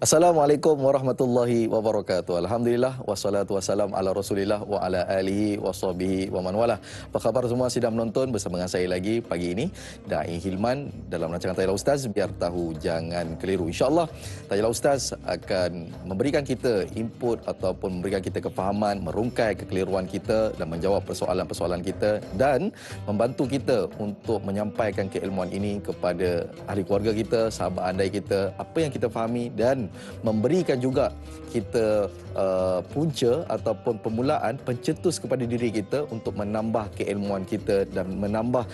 Assalamualaikum warahmatullahi wabarakatuh. Alhamdulillah wassalatu wassalam ala Rasulillah wa ala alihi washabihi wa man walah. Apa khabar semua sidang menonton, bersama dengan saya lagi pagi ini Dai Hilman dalam rancangan Tayalah Ustaz, biar tahu jangan keliru. Insya-Allah Tayalah Ustaz akan memberikan kita input ataupun memberikan kita kefahaman, merungkai kekeliruan kita dan menjawab persoalan-persoalan kita dan membantu kita untuk menyampaikan keilmuan ini kepada ahli keluarga kita, sahabat andai kita, apa yang kita fahami, dan memberikan juga kita punca ataupun permulaan pencetus kepada diri kita untuk menambah keilmuan kita dan menambah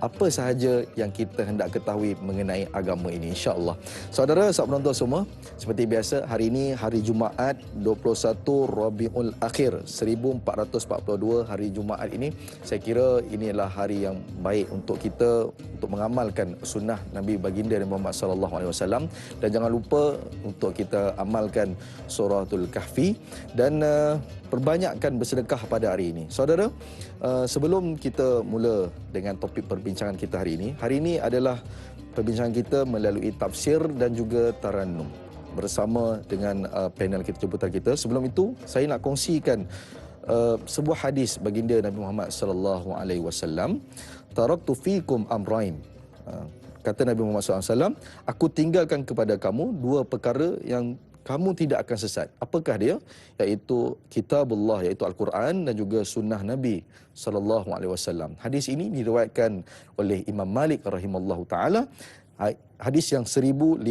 apa sahaja yang kita hendak ketahui mengenai agama ini, insya-Allah. Saudara, sahabat penonton semua, seperti biasa hari ini hari Jumaat 21 Rabiul Akhir 1442, hari Jumaat ini saya kira inilah hari yang baik untuk kita untuk mengamalkan sunnah Nabi baginda Muhammad sallallahu alaihi wasallam, dan jangan lupa untuk kita amalkan suratul Kahfi dan perbanyakkan bersedekah pada hari ini. Saudara, sebelum kita mula dengan topik perbincangan kita hari ini adalah perbincangan kita melalui tafsir dan juga tarannum bersama dengan panel kita, jemputan kita. Sebelum itu, saya nak kongsikan sebuah hadis baginda Nabi Muhammad sallallahu alaihi wasallam, taraktu fikum amrain. Kata Nabi Muhammad SAW, aku tinggalkan kepada kamu dua perkara yang kamu tidak akan sesat. Apakah dia? Iaitu kitabullah, iaitu Al-Quran, dan juga sunnah Nabi SAW. Hadis ini diriwayatkan oleh Imam Malik rahimallahu ta'ala. Hadis yang 1594.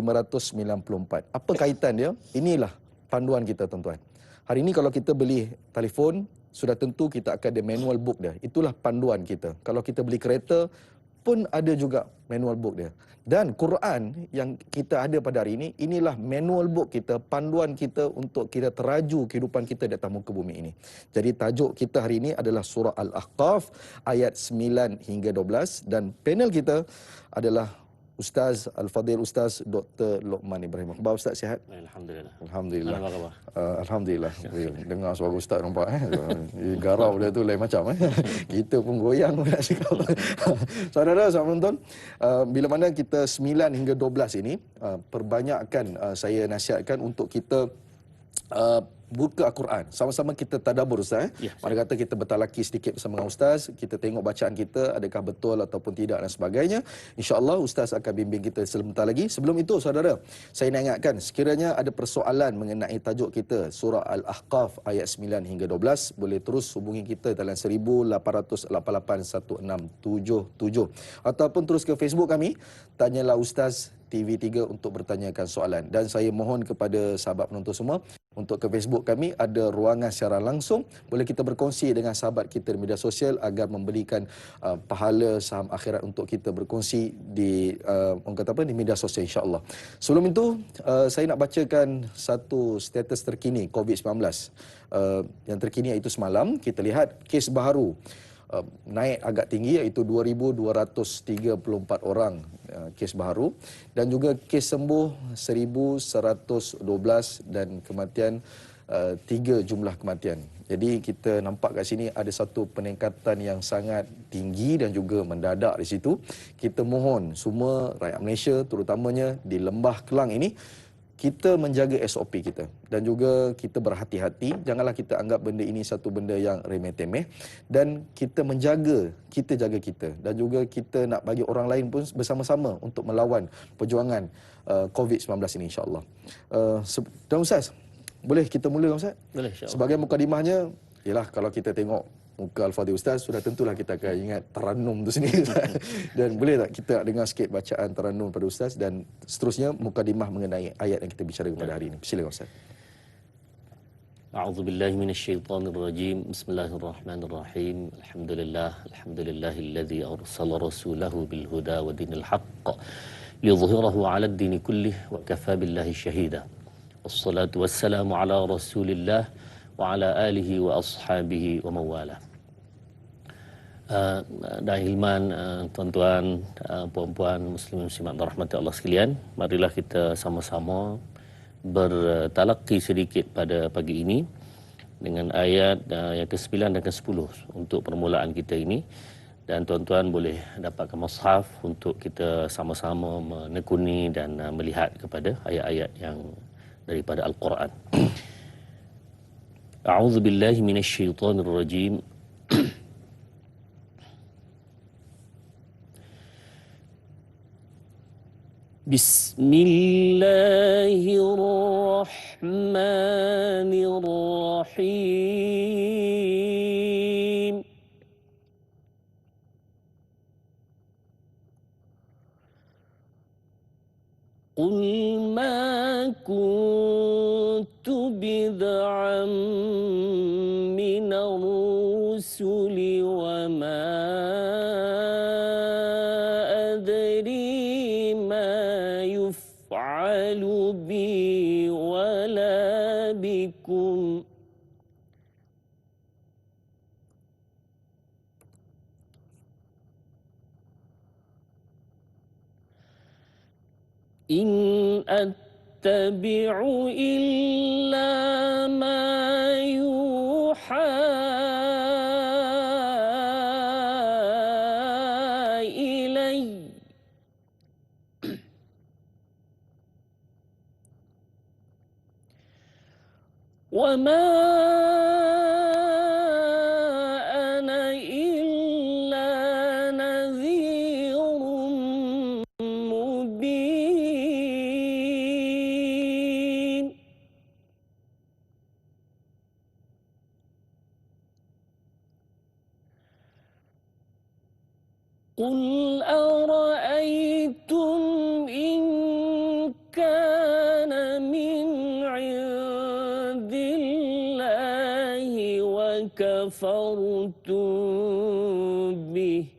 Apa kaitan dia? Inilah panduan kita, tuan-tuan. Hari ini kalau kita beli telefon, sudah tentu kita akan ada manual book dia. Itulah panduan kita. Kalau kita beli kereta pun ada juga manual book dia. Dan Quran yang kita ada pada hari ini, inilah manual book kita, panduan kita untuk kita teraju kehidupan kita di atas muka bumi ini. Jadi tajuk kita hari ini adalah surah Al-Ahqaf ayat 9 hingga 12, dan panel kita adalah Ustaz Al-Fadhil Ustaz Dr. Luqman Ibrahim. Khabar Ustaz, sihat? Alhamdulillah. Alhamdulillah. Apa khabar? Alhamdulillah. Dengar suara Ustaz nampak garau dia tu lain macam Kita pun goyang nak cakap. Saudara, sahabat menonton, bila mana kita 9 hingga 12 ini, perbanyakkan saya nasihatkan untuk kita buka Al-Quran. Sama-sama kita tadabbur, Ustaz. Ya, Mari kata kita bertalaki sedikit bersama dengan Ustaz. Kita tengok bacaan kita, adakah betul ataupun tidak dan sebagainya. InsyaAllah Ustaz akan bimbing kita sebentar lagi. Sebelum itu, saudara, saya nak ingatkan, sekiranya ada persoalan mengenai tajuk kita, surah Al-Ahqaf ayat 9 hingga 12, boleh terus hubungi kita dalam 18881677 ataupun terus ke Facebook kami, Tanyalah Ustaz TV3 untuk bertanyakan soalan. Dan saya mohon kepada sahabat penonton semua, untuk ke Facebook kami ada ruangan secara langsung, boleh kita berkongsi dengan sahabat kita di media sosial agar memberikan pahala saham akhirat untuk kita berkongsi di orang kata apa, di media sosial, insya-Allah. Sebelum itu, saya nak bacakan satu status terkini COVID-19. Yang terkini iaitu semalam kita lihat kes baru naik agak tinggi, iaitu 2,234 orang kes baru, dan juga kes sembuh 1,112 dan kematian 3 jumlah kematian. Jadi kita nampak kat sini ada satu peningkatan yang sangat tinggi dan juga mendadak di situ. Kita mohon semua rakyat Malaysia, terutamanya di Lembah Kelang ini, kita menjaga SOP kita dan juga kita berhati-hati. Janganlah kita anggap benda ini satu benda yang remeh-temeh, dan kita jaga kita, dan juga kita nak bagi orang lain pun bersama-sama untuk melawan perjuangan COVID-19 ini, insya-Allah. Dan Ustaz, boleh kita mula, Ustaz? Boleh, insya-Allah. Sebagai mukadimahnya, ialah kalau kita tengok muka Al-Fadhil Ustaz, sudah tentulah kita akan ingat tarannum tu sendiri. Dan boleh tak kita dengar sikit bacaan tarannum pada Ustaz, dan seterusnya mukadimah mengenai ayat yang kita bicara pada hari ini. Silakan Ustaz. A'udzu billahi minasyaitonir rajim. Bismillahirrahmanirrahim. Alhamdulillahilladzi arsala rasulahu bil huda wa dinil haqq liyudhhirahu 'alad dini kullih wa kafa billahi syahida. Wassalatu wassalamu ala Rasulillah wa ala alihi wa ashabihi wa mawala. Dan Hilman, tuan-tuan, puan-puan, muslimin muslimat rahmati Allah sekalian, marilah kita sama-sama bertalaqi sedikit pada pagi ini dengan ayat yang ke-9 dan ke-10 untuk permulaan kita ini. Dan tuan-tuan boleh dapatkan mushaf untuk kita sama-sama menekuni dan melihat kepada ayat-ayat yang daripada Al-Quran. A'udzu billahi minasyaitonir rajim. Bismillahirrahmanirrahim. Qul ma kuntu bid'an minar rusuli wa ma adri ma yuf'alu bi wala bikum. In attabi'u illa ma yuha ilayya. Wa ma ana illa nadhirun mubin. Qul ara'aytum in kana min 'indillahi wa kafartum bih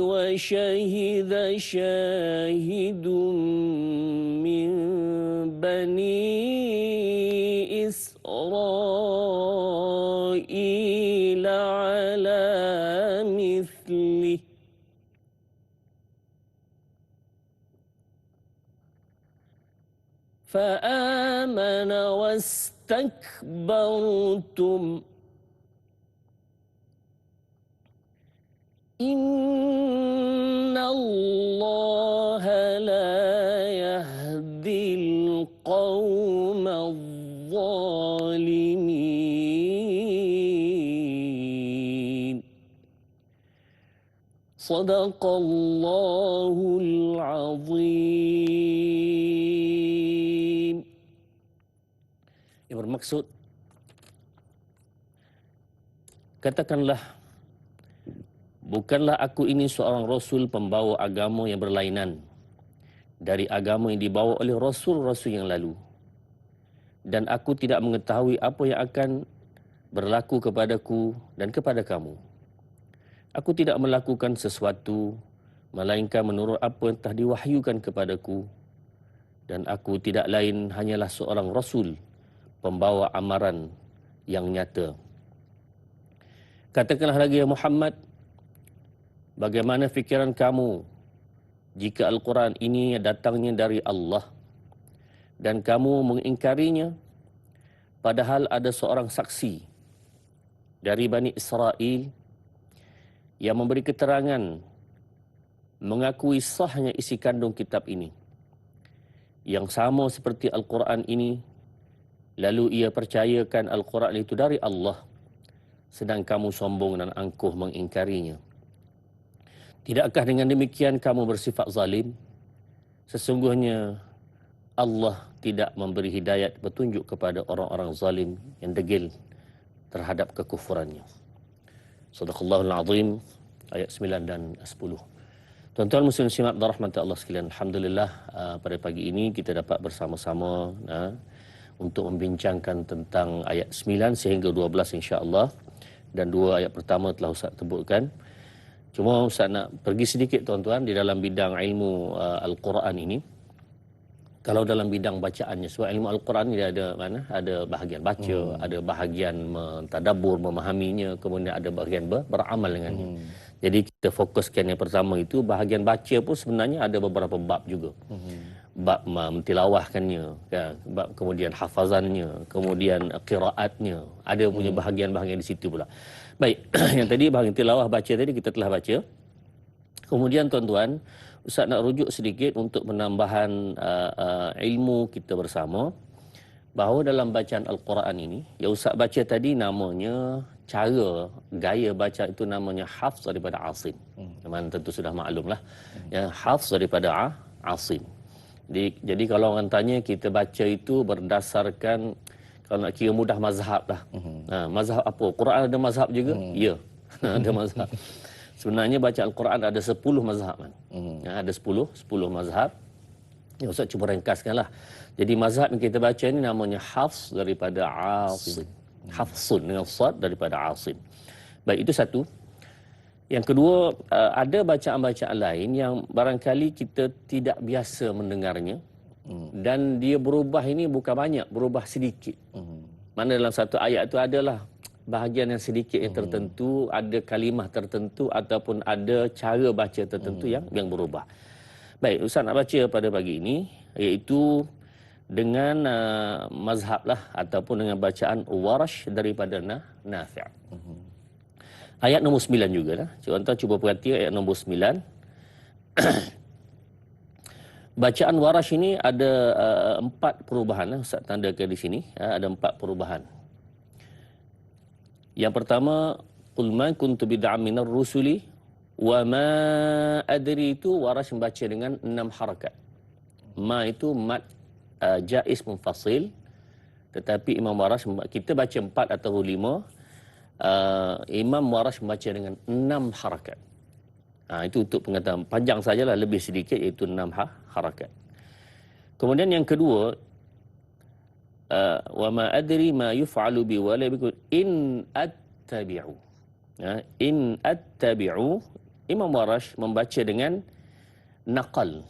وشهد شاهد من بني إسرائيل على مثله فآمن واستكبرتم إن الله لا يهدي القوم الظالمين. صدق الله العظيم. Yang bermaksud, katakanlah, bukanlah aku ini seorang Rasul pembawa agama yang berlainan dari agama yang dibawa oleh Rasul-Rasul yang lalu. Dan aku tidak mengetahui apa yang akan berlaku kepadaku dan kepada kamu. Aku tidak melakukan sesuatu melainkan menurut apa yang telah diwahyukan kepadaku. Dan aku tidak lain hanyalah seorang Rasul pembawa amaran yang nyata. Katakanlah lagi ya Muhammad, bagaimana fikiran kamu jika Al-Quran ini datangnya dari Allah dan kamu mengingkarinya, padahal ada seorang saksi dari Bani Israel yang memberi keterangan mengakui sahnya isi kandung kitab ini yang sama seperti Al-Quran ini, lalu ia percayakan Al-Quran itu dari Allah, sedang kamu sombong dan angkuh mengingkarinya. Tidakkah dengan demikian kamu bersifat zalim? Sesungguhnya Allah tidak memberi hidayat petunjuk kepada orang-orang zalim yang degil terhadap kekufurannya. Sadaqallahul azim, ayat 9 dan 10. Tuan-tuan muslim simak dirahmati Allah sekalian, alhamdulillah pada pagi ini kita dapat bersama-sama untuk membincangkan tentang ayat 9 sehingga 12 insya-Allah, dan 2 ayat pertama telah Ustaz sebutkan. Cuma Ustaz nak pergi sedikit tuan-tuan di dalam bidang ilmu Al-Quran ini. Kalau dalam bidang bacaannya, sebab ilmu Al-Quran ini ada bahagian baca, ada bahagian mentadabbur, memahaminya, kemudian ada bahagian beramal dengannya. Jadi kita fokuskan yang pertama itu, bahagian baca pun sebenarnya ada beberapa bab juga. Bab mentilawahkannya, kan? Bab kemudian hafazannya, kemudian qiraatnya, ada punya bahagian-bahagian di situ pula. Baik, yang tadi bahagian tilawah baca tadi kita telah baca. Kemudian tuan-tuan, Ustaz nak rujuk sedikit untuk penambahan ilmu kita bersama, bahawa dalam bacaan Al-Quran ini, yang Ustaz baca tadi namanya, cara, gaya baca itu namanya hafz daripada Asim. Memang tentu sudah maklum lah. Ya, hafz daripada Asim. Jadi kalau orang tanya, kita baca itu berdasarkan, kalau nak kira mudah, mazhab lah. Mazhab apa? Quran ada mazhab juga? Ya, ada mazhab. Sebenarnya baca Al-Quran ada 10 mazhab. Ada 10 mazhab. Ya, Ustaz cuba ringkaskan lah. Jadi mazhab yang kita baca ini namanya hafz daripada Asim. Hafzun dengan sad daripada Asim. Baik, itu satu. Yang kedua, ada bacaan-bacaan lain yang barangkali kita tidak biasa mendengarnya. Dan dia berubah ini bukan banyak, berubah sedikit. Mana dalam satu ayat itu adalah bahagian yang sedikit yang tertentu, ada kalimah tertentu ataupun ada cara baca tertentu yang berubah. Baik, Ustaz nak baca pada pagi ini, iaitu dengan mazhab lah ataupun dengan bacaan Warash daripada Nafi'. Ayat nombor 9 juga lah. Tuan-tuan cuba perhati ayat nombor 9. Bacaan Warash ini ada 4 perubahan. Ustaz tandakan di sini. Ada 4 perubahan. Yang pertama, Qul ma kuntu bid'an minar rusuli wa ma adri, itu Warash membaca dengan 6 harakat. Ma itu mad jaiz munfasil, tetapi Imam Warash, kita baca 4 atau 5, Imam Warash membaca dengan 6 harakat. Itu untuk pengetahuan, panjang sajalah, lebih sedikit, iaitu 6 harakat. Kemudian yang kedua, wa ma adri ma yuf'alu bi wala bikum in attabi'u. In attabi'u, Imam Warash membaca dengan naqal.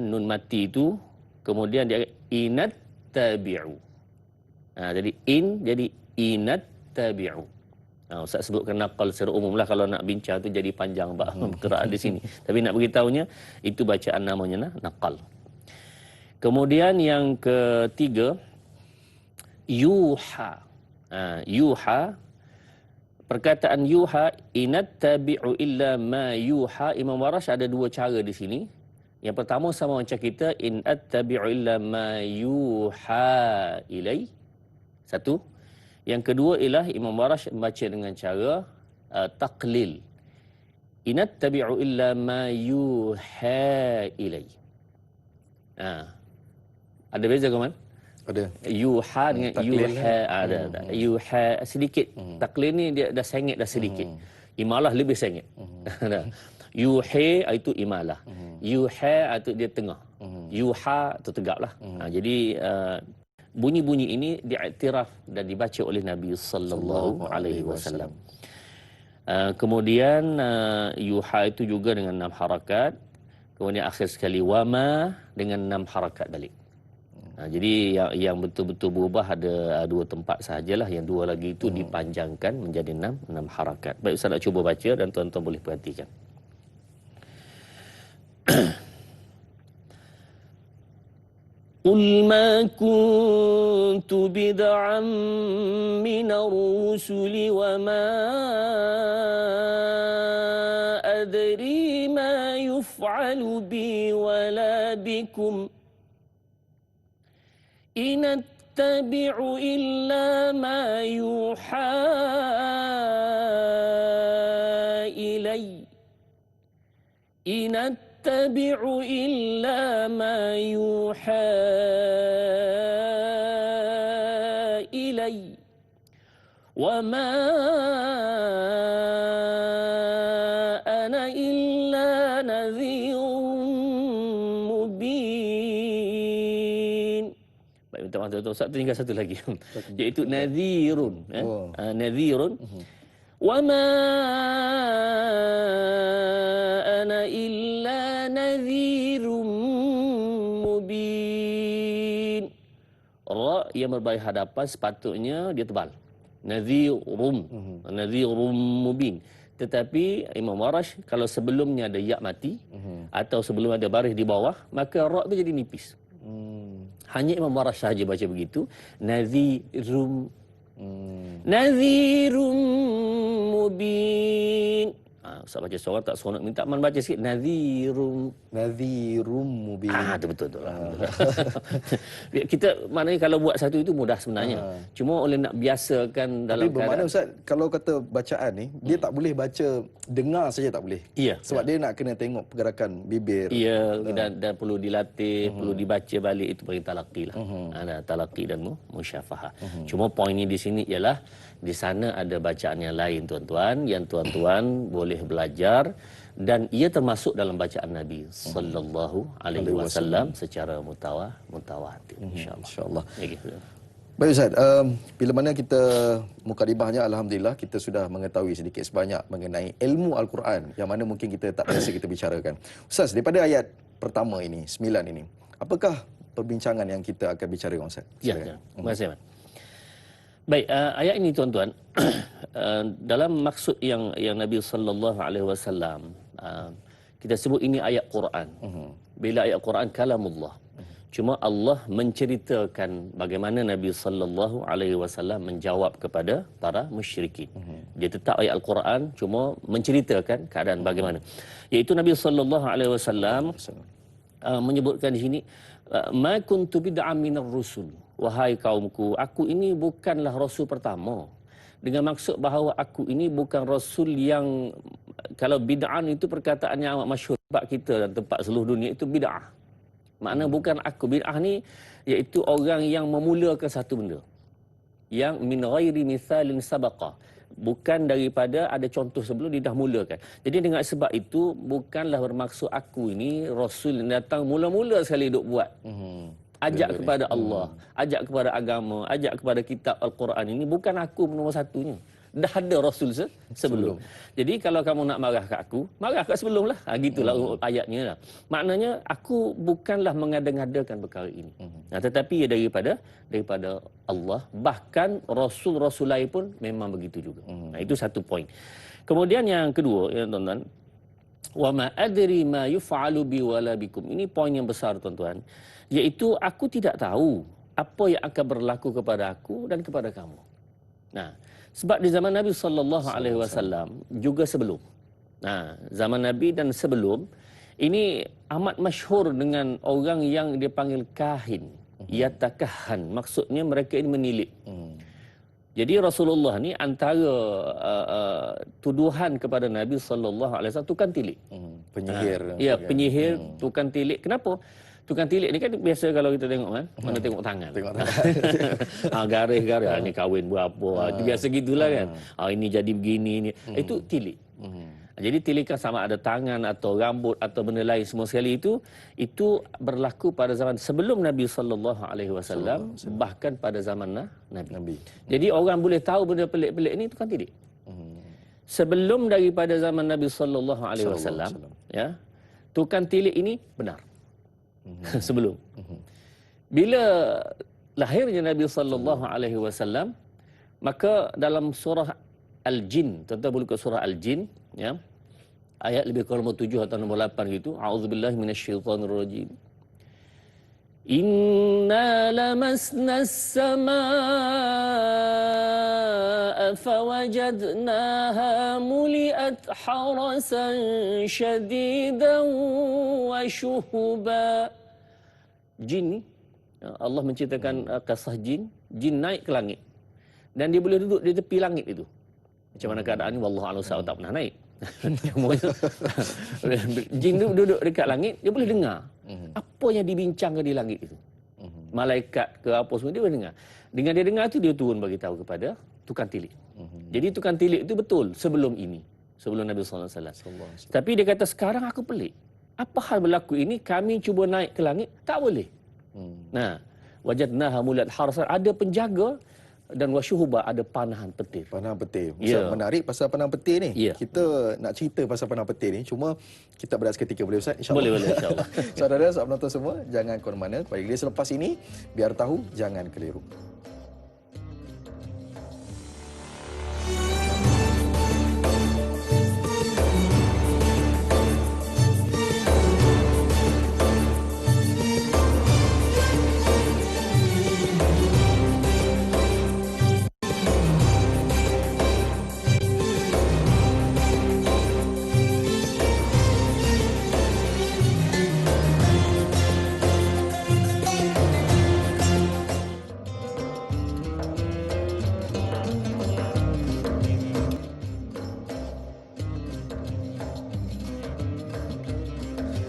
Nun mati itu, kemudian dia inattabi'u. Jadi in jadi inattabi'u. Ustaz sebutkan naqal secara umum lah, kalau nak bincang tu jadi panjang qiraat di sini. Tapi nak beritahunya, itu bacaan namanya naqal. Kemudian yang ketiga, yuha. Yuha, perkataan yuha, inattabi'u illa ma yuha, Imam Warash ada 2 cara di sini. Yang pertama sama macam kita, in attabi'u illa ma yuha ilai. Satu. Yang kedua ialah Imam Warash membaca dengan cara taqlil. In attabi'u illa ma yuha ilai. Ada beza ke, Man? Ada. Yuha dengan yuha. Ada. Yuha sedikit. Taqlil ni dia dah sengit dah sedikit. Imalah lebih sengit. Yuha itu imalah. Yuha itu dia tengah. Yuha itu tegaplah. Jadi bunyi-bunyi ini diiktiraf dan dibaca oleh Nabi sallallahu alaihi wasallam. Kemudian yuha itu juga dengan 6 harakat. Kemudian akhir sekali wama dengan 6 harakat balik. Jadi yang betul-betul berubah ada 2 tempat sahajalah, yang 2 lagi itu dipanjangkan menjadi 6 harakat. Baik, Ustaz nak cuba baca dan tuan-tuan boleh perhatikan. قل ما كنت بدعا من الرسل وما أدري ما يفعل بي ولا بكم إن أتبع إلا ما يوحى إلي إن أتبع إلا ما يوحى إلي وما أنا إلا نذير مبين. Baik, minta maaf tuan-tuan, Ustaz tinggal satu lagi iaitu nadhirun. Nadhirun. وما أنا إلا نذير مبين. Ra yang berbaik hadapan sepatutnya dia tebal. Nadhirum. Nadhirum mubin. Tetapi Imam Warash, kalau sebelumnya ada ya mati atau sebelum ada baris di bawah, maka ra tu jadi nipis. Hanya Imam Warash sahaja baca begitu. Nadhirum Nadhirum mubin. Ustaz baca seorang tak seronok, minta man baca sikit. Nadhirum mubin. Itu betul tu. Kita maknanya kalau buat satu itu mudah sebenarnya. Cuma oleh nak biasakan dalam Tapi bermakna Ustaz, kalau kata bacaan ni, dia tak boleh baca, dengar saja tak boleh. Ya. Sebab dia nak kena tengok pergerakan bibir. Ya, dan perlu dilatih, perlu dibaca balik, itu bagi talaqi lah. Ada talaqi dan musyafahah. Cuma poinnya di sini ialah di sana ada bacaan yang lain tuan-tuan, yang tuan-tuan boleh belajar, dan ia termasuk dalam bacaan Nabi sallallahu alaihi wasallam secara mutawatir insya-Allah. Insya-Allah. Ya, gitu. Baik Ustaz, bila mana kita mukadimahnya, alhamdulillah kita sudah mengetahui sedikit sebanyak mengenai ilmu Al-Quran yang mana mungkin kita tak biasa kita bicarakan. Ustaz, daripada ayat pertama ini, 9 ini, apakah perbincangan yang kita akan bicarakan Ustaz? Ya, terima kasih. Baik, ayat ini tuan-tuan, dalam maksud yang Nabi sallallahu alaihi wasallam, kita sebut ini ayat Quran. Bila ayat Quran kalamullah. Cuma Allah menceritakan bagaimana Nabi sallallahu alaihi wasallam menjawab kepada para musyrikin. Dia tetap ayat Al-Quran, cuma menceritakan keadaan bagaimana. Iaitu Nabi sallallahu alaihi wasallam menyebutkan di sini, ma kuntu bid'am minar rusul. Wahai kaumku, aku ini bukanlah rasul pertama. Dengan maksud bahawa aku ini bukan rasul yang, kalau bid'ah itu perkataan yang amat masyhur tempat kita dan tempat seluruh dunia, itu bid'ah. Makna bukan aku. Bid'ah ni iaitu orang yang memulakan satu benda yang min ghairi mithalin sabaqa, bukan daripada ada contoh sebelum dia dah mulakan. Jadi dengan sebab itu bukanlah bermaksud aku ini rasul yang datang mula-mula sekali duk buat. Ajak kepada Allah, ajak kepada agama, ajak kepada kitab Al-Quran ini, bukan aku nombor satunya. Dah ada Rasul sebelum. Jadi kalau kamu nak marah kat aku, marah kat sebelum lah. Gitulah ayatnya lah. Maknanya aku bukanlah mengada-ngadakan perkara ini. Tetapi ia daripada Allah. Bahkan Rasul-Rasul lain pun memang begitu juga. Itu satu poin. Kemudian yang kedua, ya tuan-tuan, wa ma adri ma yuf'alu bi wala bikum. Ini poin yang besar tuan-tuan. Iaitu aku tidak tahu apa yang akan berlaku kepada aku dan kepada kamu. Nah, sebab di zaman Nabi sallallahu alaihi wasallam juga sebelum. Nah, zaman Nabi dan sebelum ini amat masyhur dengan orang yang dipanggil kahin, yatakahan. Maksudnya mereka ini menilik. Jadi Rasulullah ni antara tuduhan kepada Nabi sallallahu alaihi wasallam tukang tilik. Penyihir. Ya, penyihir, tukang tilik. Kenapa? Tukang tilik ni kan biasa kalau kita tengok kan, mana tengok tangan. Tengok tangan. Garis-garis, ni kahwin berapa. Biasa gitulah kan. Ini jadi begini ni. Itu tilik. Jadi tilikan sama ada tangan atau rambut atau benda lain semua sekali itu berlaku pada zaman sebelum Nabi sallallahu alaihi wasallam, bahkan pada zaman Nabi. Jadi orang boleh tahu benda pelik-pelik ni tukang tilik. Sebelum daripada zaman Nabi sallallahu alaihi wasallam, ya, tukang tilik ini benar. Sebelum. Bila lahirnya Nabi sallallahu alaihi wasallam, maka dalam surah Al-Jin, tuan-tuan boleh ke surah Al-Jin, ya. Ayat lebih kurang nombor 7 atau nombor 8 gitu. A'udzubillahi minasyaitonirrajim. Inna lamasna as-samaa'a fawajadnaha muli'at harasan syadidan wa syuhuba. Jin, Allah menciptakan kisah jin naik ke langit. Dan dia boleh duduk di tepi langit itu. Macam mana keadaan ni, wallahu a'lam, tak pernah naik. Jin duduk dekat langit, dia boleh dengar apa yang dibincangkan di langit itu. Malaikat ke apa semua, dia boleh dengar. Dengan dia dengar tu, dia turun bagi tahu kepada tukang tilik. Jadi tukang tilik itu betul sebelum ini, sebelum Nabi sallallahu alaihi wasallam. Tapi dia kata, sekarang aku pelik. Apa hal berlaku ini? Kami cuba naik ke langit, tak boleh. Nah, wajadnaha mulat harsan, ada penjaga, dan wasyuhuba, ada panahan petir. Panahan petir. Ustaz, menarik pasal panahan petir ni. Kita nak cerita pasal panahan petir ni, cuma kita berehat seketika, boleh Ustaz? InsyaAllah. Boleh insyaAllah. Saudara, sahabat penonton semua, jangan ke mana-mana. Pada selepas ini, biar tahu, jangan keliru.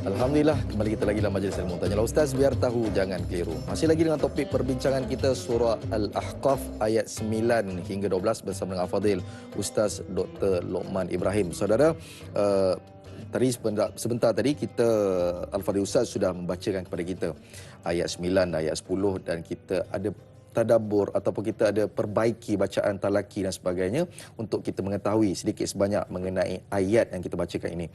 Alhamdulillah, kembali kita lagi dalam majlis ilmu. Tanyalah Ustaz, biar tahu jangan keliru. Masih lagi dengan topik perbincangan kita surah Al-Ahqaf ayat 9 hingga 12 bersama dengan Al-Fadhil Ustaz Dr. Luqman Ibrahim. Saudara, tadi sebentar tadi kita Al-Fadhil Ustaz sudah membacakan kepada kita ayat 9 dan ayat 10 dan kita ada tadabbur ataupun kita ada perbaiki bacaan talaki dan sebagainya untuk kita mengetahui sedikit sebanyak mengenai ayat yang kita bacakan ini.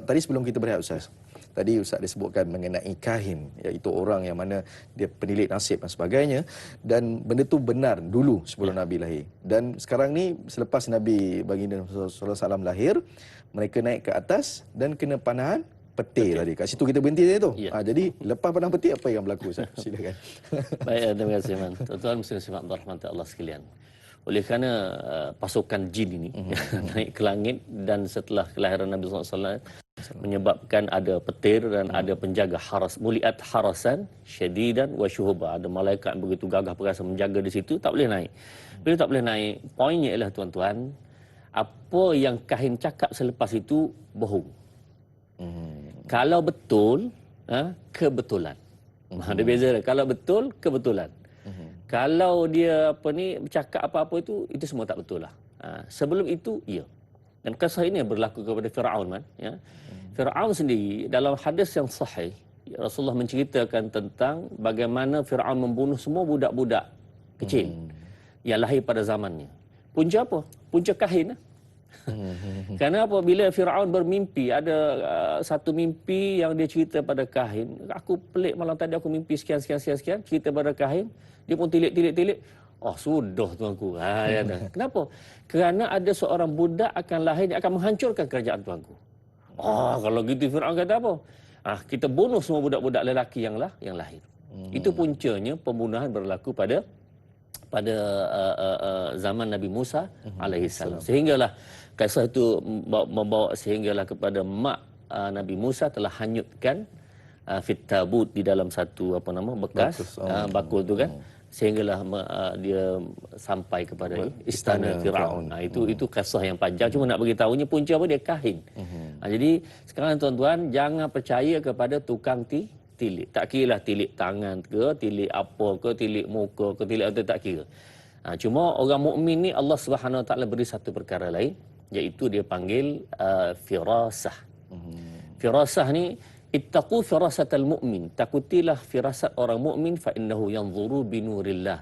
Tadi sebelum kita berehat Ustaz, tadi Ustaz disebutkan mengenai kahin, iaitu orang yang mana dia penilik nasib dan sebagainya, dan benda tu benar dulu sebelum Nabi lahir. Dan sekarang ni selepas Nabi baginda sallallahu alaihi wasallam lahir, mereka naik ke atas dan kena panahan petir tadi. Kat situ kita berhenti tadi tu. Ya. Jadi lepas panah petir apa yang berlaku Ustaz? Silakan. Baik, terima kasih Man. Tuan-tuan muslim simak rahmat Allah sekalian. Oleh kerana pasukan jin ini naik ke langit dan setelah kelahiran Nabi SAW menyebabkan ada petir dan ada penjaga haras, muliat harasan syadidan wa syuhuba. Ada malaikat begitu gagah perkasa menjaga di situ, tak boleh naik. Bila tak boleh naik, poinnya ialah tuan-tuan, apa yang kahin cakap selepas itu bohong. Kalau betul, kebetulan. Ada beza dah. Kalau betul, kebetulan. Kalau dia bercakap apa-apa itu semua tak betul lah. Sebelum itu, ya. Dan kisah ini berlaku kepada Fir'aun. Ya. Fir'aun sendiri, dalam hadis yang sahih, Rasulullah menceritakan tentang bagaimana Fir'aun membunuh semua budak-budak kecil yang lahir pada zamannya. Punca apa? Punca kahin. Kerana apabila Fir'aun bermimpi, ada satu mimpi yang dia cerita pada kahin. Aku pelik malam tadi aku mimpi sekian, cerita pada kahin. Dia pun tilik. Oh sudah tuanku. Ya, kenapa? Kerana ada seorang budak akan lahir, dia akan menghancurkan kerajaan tuanku. Oh kalau gitu Fir'aun kata apa? Kita bunuh semua budak-budak lelaki yang lahir. Itu puncanya pembunuhan berlaku pada zaman Nabi Musa alaihissalam. Sehinggalah kisah itu membawa sehinggalah kepada mak Nabi Musa telah hanyutkan fit tabut di dalam satu bekas bakul tu kan, sehinggalah dia sampai kepada istana Firaun. Itu kisah yang panjang, cuma nak bagi tahunya punca apa, dia kahin. Jadi sekarang tuan-tuan jangan percaya kepada tukang tilik. Tak kira lah tilik tangan ke, tilik apa ke, tilik muka ke, tilik apa, tak kira. Cuma orang mukmin ni Allah Subhanahu Wa Taala beri satu perkara lain, iaitu dia panggil firasah. Firasah ni, ittaqu firasatal mu'min. Takutilah firasat orang mukmin, fa innahu yanzuru binurillah.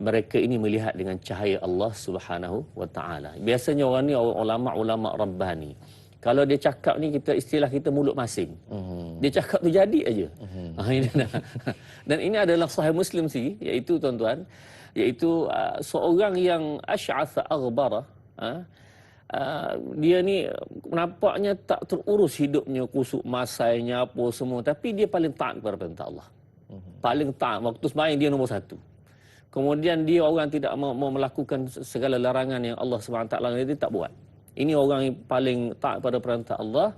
Mereka ini melihat dengan cahaya Allah Subhanahu Wa Taala. Biasanya orang ni ulama-ulama rabbani. Kalau dia cakap ni, istilah kita mulut masing. Dia cakap tu jadi aja. Dan ini adalah Sahih Muslim sih, iaitu tuan-tuan, iaitu seorang yang asy'atha aghbara. Dia ni nampaknya tak terurus hidupnya, kusuk masainya apa semua, tapi dia paling taat kepada perintah Allah. Paling taat, waktu sembahyang dia nombor satu. Kemudian dia orang tidak mau melakukan segala larangan yang Allah SWT dia tak buat. Ini orang yang paling taat pada perintah Allah.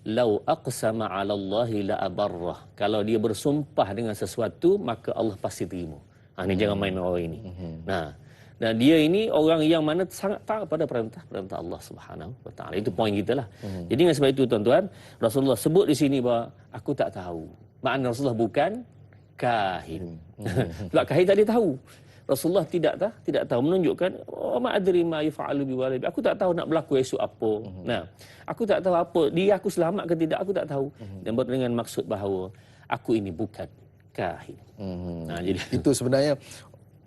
Lau aqsama 'ala Allahi la abarrah. Kalau dia bersumpah dengan sesuatu, maka Allah pasti terima. Ini jangan main orang ini. Dan dia ini orang yang mana sangat taat pada perintah Allah Subhanahu Wa Taala. Itu poin kita lah. Jadi dengan sebab itu tuan-tuan, Rasulullah sebut di sini bahawa aku tak tahu. Makna Rasulullah bukan kahin. Sebab kahin tak dia tahu. Rasulullah tidak tahu, menunjukkan ma adri ma yaf'alu bi walidi. Aku tak tahu nak berlaku esok apa. Aku tak tahu apa dia aku selamat ke tidak, aku tak tahu. Dan dengan maksud bahawa aku ini bukan kahin. Jadi itu sebenarnya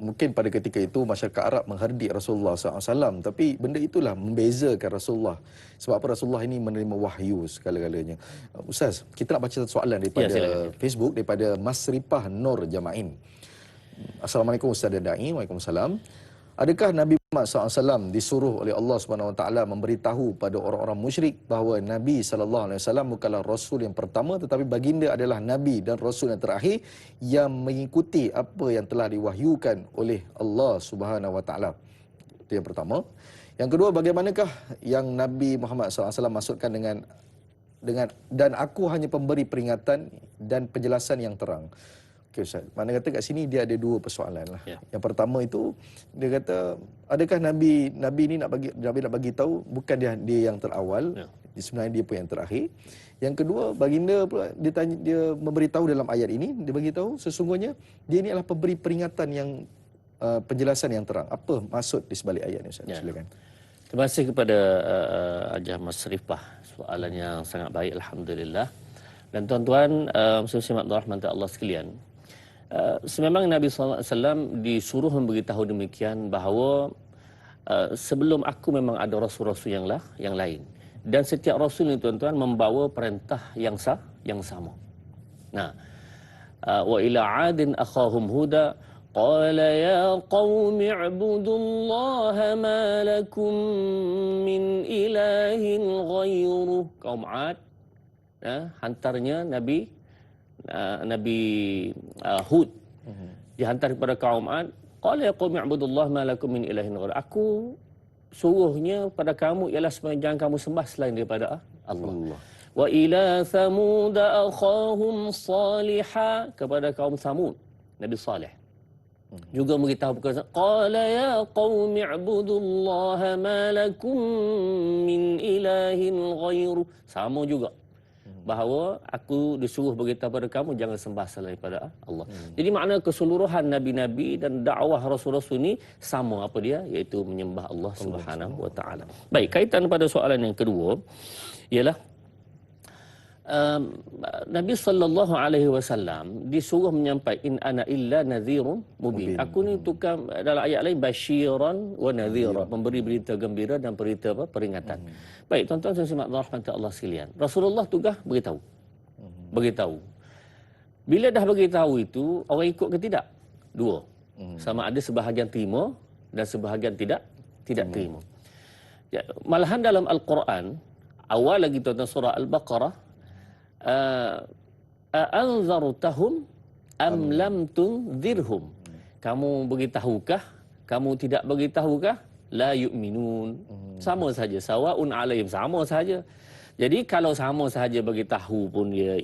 mungkin pada ketika itu masyarakat Arab menghardik Rasulullah SAW, tapi benda itulah membezakan Rasulullah. Sebab apa? Rasulullah ini menerima wahyu segala-galanya. Ustaz, kita nak baca satu soalan daripada Facebook, daripada Mas Ripah Nur Jamain. Assalamualaikum Ustaz dan Da'i. Waalaikumsalam. Adakah Nabi Muhammad SAW disuruh oleh Allah SWT memberitahu pada orang-orang musyrik bahawa Nabi SAW bukanlah Rasul yang pertama, tetapi baginda adalah Nabi dan Rasul yang terakhir yang mengikuti apa yang telah diwahyukan oleh Allah SWT? Itu yang pertama. Yang kedua, bagaimanakah yang Nabi Muhammad SAW maksudkan dengan dan aku hanya pemberi peringatan dan penjelasan yang terang? Okey Ustaz, mana kata kat sini dia ada dua persoalan lah. Yang pertama itu dia kata adakah Nabi ni nak bagi tahu bukan dia yang terawal. sebenarnya dia pun yang terakhir. Yang kedua, baginda pula dia memberitahu dalam ayat ini, dia beritahu sesungguhnya dia ini adalah pemberi peringatan yang penjelasan yang terang. Apa maksud di sebalik ayat ini, Ustaz? Silakan. Terima kasih kepada Ajah Masrifah. Soalan yang sangat baik, alhamdulillah. Dan tuan-tuan, muslim rahmat Allah sekalian, sememang Nabi SAW disuruh memberitahu demikian bahawa sebelum aku memang ada rasul-rasul yang lain. Dan setiap rasul ini tuan-tuan membawa perintah yang sama. Nah, wa ila 'adin akhahum huda qala ya qaumi ibudullaha ma lakum min ilahin ghairuh. Kaum 'Ad hantarnya Nabi Hud dihantar kepada kaum 'Ad. Qala ya qaumi ibudullaha ma lakum min ilahin ghairuh. Aku suruhnya pada kamu ialah jangan kamu sembah selain daripada Allah. Wa ila Thamud akhahum Salihah, kepada kaum Thamud Nabi Saleh juga beritahu perkara qala ya qaumi ibudullaha ma lakum min ilahin ghairu. Sama juga bahawa aku disuruh beritahu pada kamu jangan sembah selain daripada Allah. Jadi makna keseluruhan nabi-nabi dan dakwah rasul-rasul ini sama apa dia, iaitu menyembah Allah Subhanahu wa taala. Baik, kaitan pada soalan yang kedua ialah Nabi sallallahu alaihi wasallam disuruh menyampaikan in ana illa nadhirun mubin. Aku ni tukang, dalam ayat lain basyiran wa nadhira, memberi berita gembira dan berita peringatan. Baik, tuan-tuan dan sahabat rahmat Allah sekalian. Rasulullah tugas beritahu. Bila dah beritahu itu, orang ikut ke tidak? Dua. Sama ada sebahagian terima dan sebahagian tidak terima. Ya, malahan dalam Al-Quran, awal lagi tuan-tuan surah Al-Baqarah, a'anzartahum am lam tunzirhum. Kamu beritahukah? Kamu tidak beritahukah? La yu'minun. Sama saja, sawaun alaihim, sama saja. Jadi kalau sama saja beritahu pun dia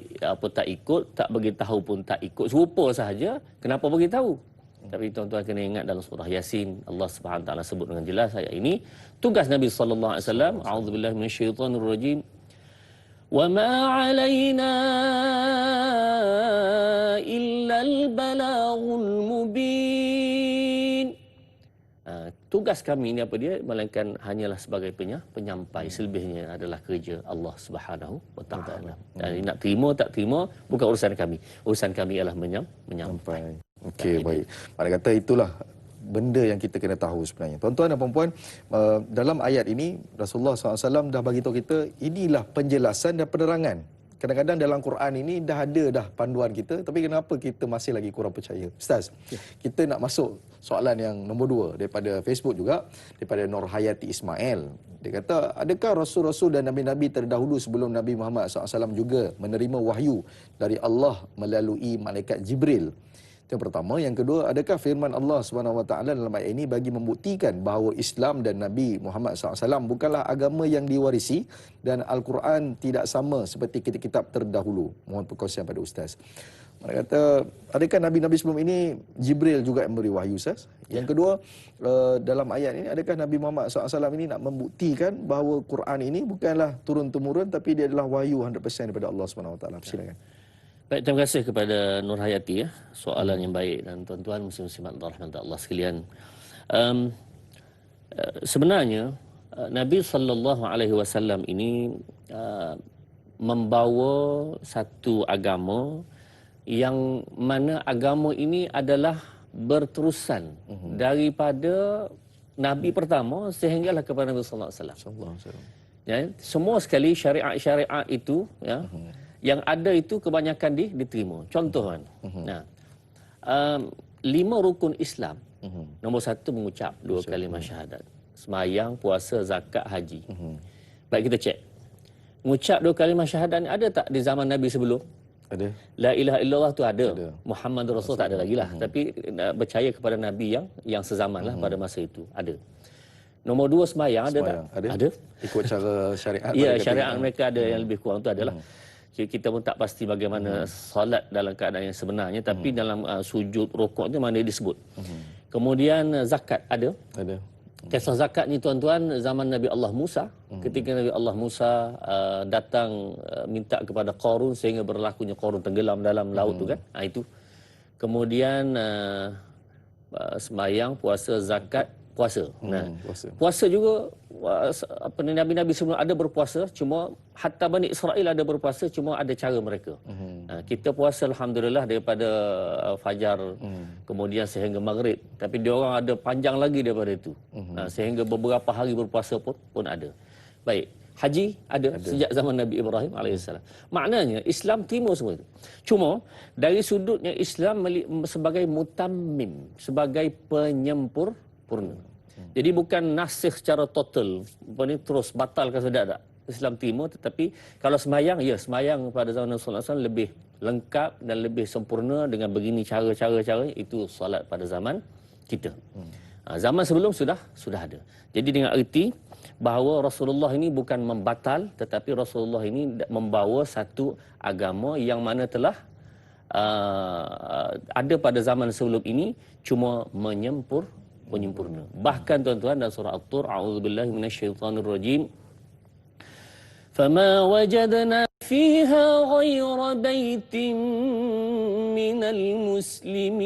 tak ikut, tak beritahu pun tak ikut, serupa saja, kenapa beritahu? Tapi tuan-tuan kena ingat dalam surah Yasin, Allah Subhanahu Wa Taala sebut dengan jelas ayat ini, tugas Nabi sallallahu alaihi wasallam, a'udzubillahi minasyaitonir rajim. وَمَا عَلَيْنَا إِلَّا الْبَلَاغُ الْمُبِينُ. Tugas kami ini apa dia? Melainkan hanyalah sebagai penyampai. Selebihnya adalah kerja Allah Subhanahu wa taala. Dan nak terima tak terima bukan urusan kami. Urusan kami ialah menyampai. Okey, baik. Maknanya kata itulah benda yang kita kena tahu sebenarnya. Tuan-tuan dan puan-puan, dalam ayat ini Rasulullah SAW dah bagi tahu kita inilah penjelasan dan penerangan. Kadang-kadang dalam Quran ini dah ada panduan kita, tapi kenapa kita masih lagi kurang percaya? Ustaz, kita nak masuk soalan yang nombor 2 daripada Facebook juga, daripada Nur Hayati Ismail. Dia kata, adakah Rasul-Rasul dan Nabi-Nabi terdahulu sebelum Nabi Muhammad SAW juga menerima wahyu dari Allah melalui malaikat Jibril? Itu yang pertama. Yang kedua, adakah firman Allah SWT dalam ayat ini bagi membuktikan bahawa Islam dan Nabi Muhammad SAW bukanlah agama yang diwarisi dan Al-Quran tidak sama seperti kitab-kitab terdahulu? Mohon perkongsian pada Ustaz. Mereka kata, adakah Nabi-Nabi sebelum ini Jibril juga yang memberi wahyu, Ustaz? Yang kedua, dalam ayat ini, adakah Nabi Muhammad SAW ini nak membuktikan bahawa Quran ini bukanlah turun-temurun tapi dia adalah wahyu 100% daripada Allah SWT? Silakan. Baik, terima kasih kepada Nur Hayati ya. Soalan yang baik, dan tuan-tuan muslim-muslimat rahmat Allah sekalian. Sebenarnya Nabi sallallahu alaihi wasallam ini membawa satu agama yang mana agama ini adalah berterusan daripada Nabi pertama sehinggalah kepada Nabi sallallahu alaihi wasallam. Ya, semua sekali syariat-syariat itu ya, yang ada itu kebanyakan diterima. Contoh kan. Nah, 5 rukun Islam. Nombor 1 mengucap 2 kalimah syahadat. Semayang, puasa, zakat, haji. Baik, kita cek. Mengucap 2 kalimah syahadat ni ada tak di zaman Nabi sebelum? Ada. La ilaha illallah tu ada. Muhammad Rasul tak ada lagi lah. Tapi percaya kepada Nabi yang sezaman lah pada masa itu. Ada. Nombor 2 semayang ada tak? Ada. Ikut cara syariat. Ya, syariat mereka ada yang lebih kurang tu adalah. Kita pun tak pasti bagaimana solat dalam keadaan yang sebenarnya, tapi dalam sujud, rukuk tu mana disebut. Kemudian zakat ada. Kisah zakat ni tuan-tuan zaman Nabi Allah Musa, ketika Nabi Allah Musa datang minta kepada Qarun sehingga berlakunya Qarun tenggelam dalam laut tu kan. Itu. Kemudian sembahyang, puasa, zakat, puasa. Puasa juga apa ni, nabi-nabi sebelum ada berpuasa, cuma hatta Bani Israel ada berpuasa, cuma ada cara mereka. Kita puasa alhamdulillah daripada fajar kemudian sehingga maghrib, tapi dia orang ada panjang lagi daripada itu. Sehingga beberapa hari berpuasa pun ada. Baik, haji ada sejak zaman Nabi Ibrahim alaihissalam. Maknanya Islam timur semua itu. Cuma dari sudutnya Islam sebagai mutammim, sebagai penyempurna. Jadi bukan nasih secara total, terus batalkan sedak-dak Islam timur, tetapi kalau sembahyang, ya sembahyang pada zaman Rasulullah SAW lebih lengkap dan lebih sempurna dengan begini cara-cara itu solat pada zaman kita. Zaman sebelum sudah ada. Jadi dengan erti bahawa Rasulullah ini bukan membatal, tetapi Rasulullah ini membawa satu agama yang mana telah ada pada zaman sebelum ini, cuma menyempurna. Bahkan tuan-tuan dalam surah At-Tur, a'udzubillahi minasyaitonirrajim, فَمَا وَجَدْنَا فِيهَا غَيْرَ بَيْتٍ مِّنَ الْمُسْلِمِينَ.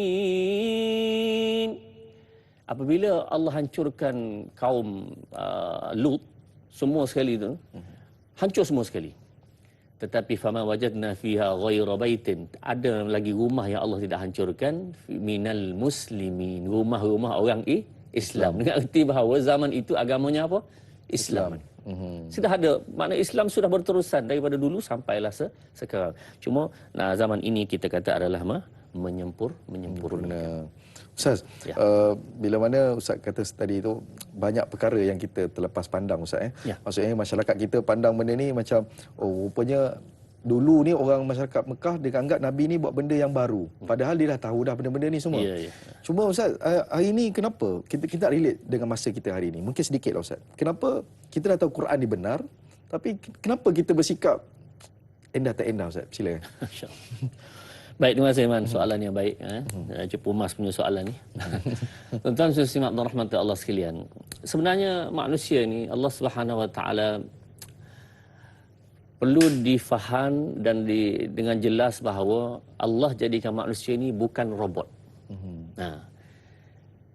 Apabila Allah hancurkan kaum Lut semua sekali tu, hancur semua sekali. Tetapi fama wajadna fiha ghaira baitin, ada lagi rumah yang Allah tidak hancurkan, minal muslimin, rumah-rumah orang Islam. Dengan erti bahawa zaman itu agamanya apa? Islam. Sudah ada, makna Islam sudah berterusan daripada dulu sampailah sekarang. Cuma zaman ini kita kata adalah menyempurna. Ustaz, bila mana Ustaz kata tadi itu banyak perkara yang kita terlepas pandang Ustaz Maksudnya masyarakat kita pandang benda ni macam rupanya dulu ni orang masyarakat Mekah dia anggap Nabi ni buat benda yang baru. Padahal dia dah tahu dah benda-benda ni semua. Cuma Ustaz, hari ni kenapa kita relate dengan masa kita hari ni? Mungkin sedikit lah Ustaz. Kenapa kita dah tahu Quran ni benar, tapi kenapa kita bersikap endah tak endah Ustaz? Silakan. Baik, terima kasih Man, soalan yang baik. Cukup Mas punya soalan ni. Tuan-tuan Muslimat dan rahmat Allah sekalian. Sebenarnya manusia ni Allah Subhanahu Wa Taala perlu difaham dan dengan jelas bahawa Allah jadikan manusia ni bukan robot.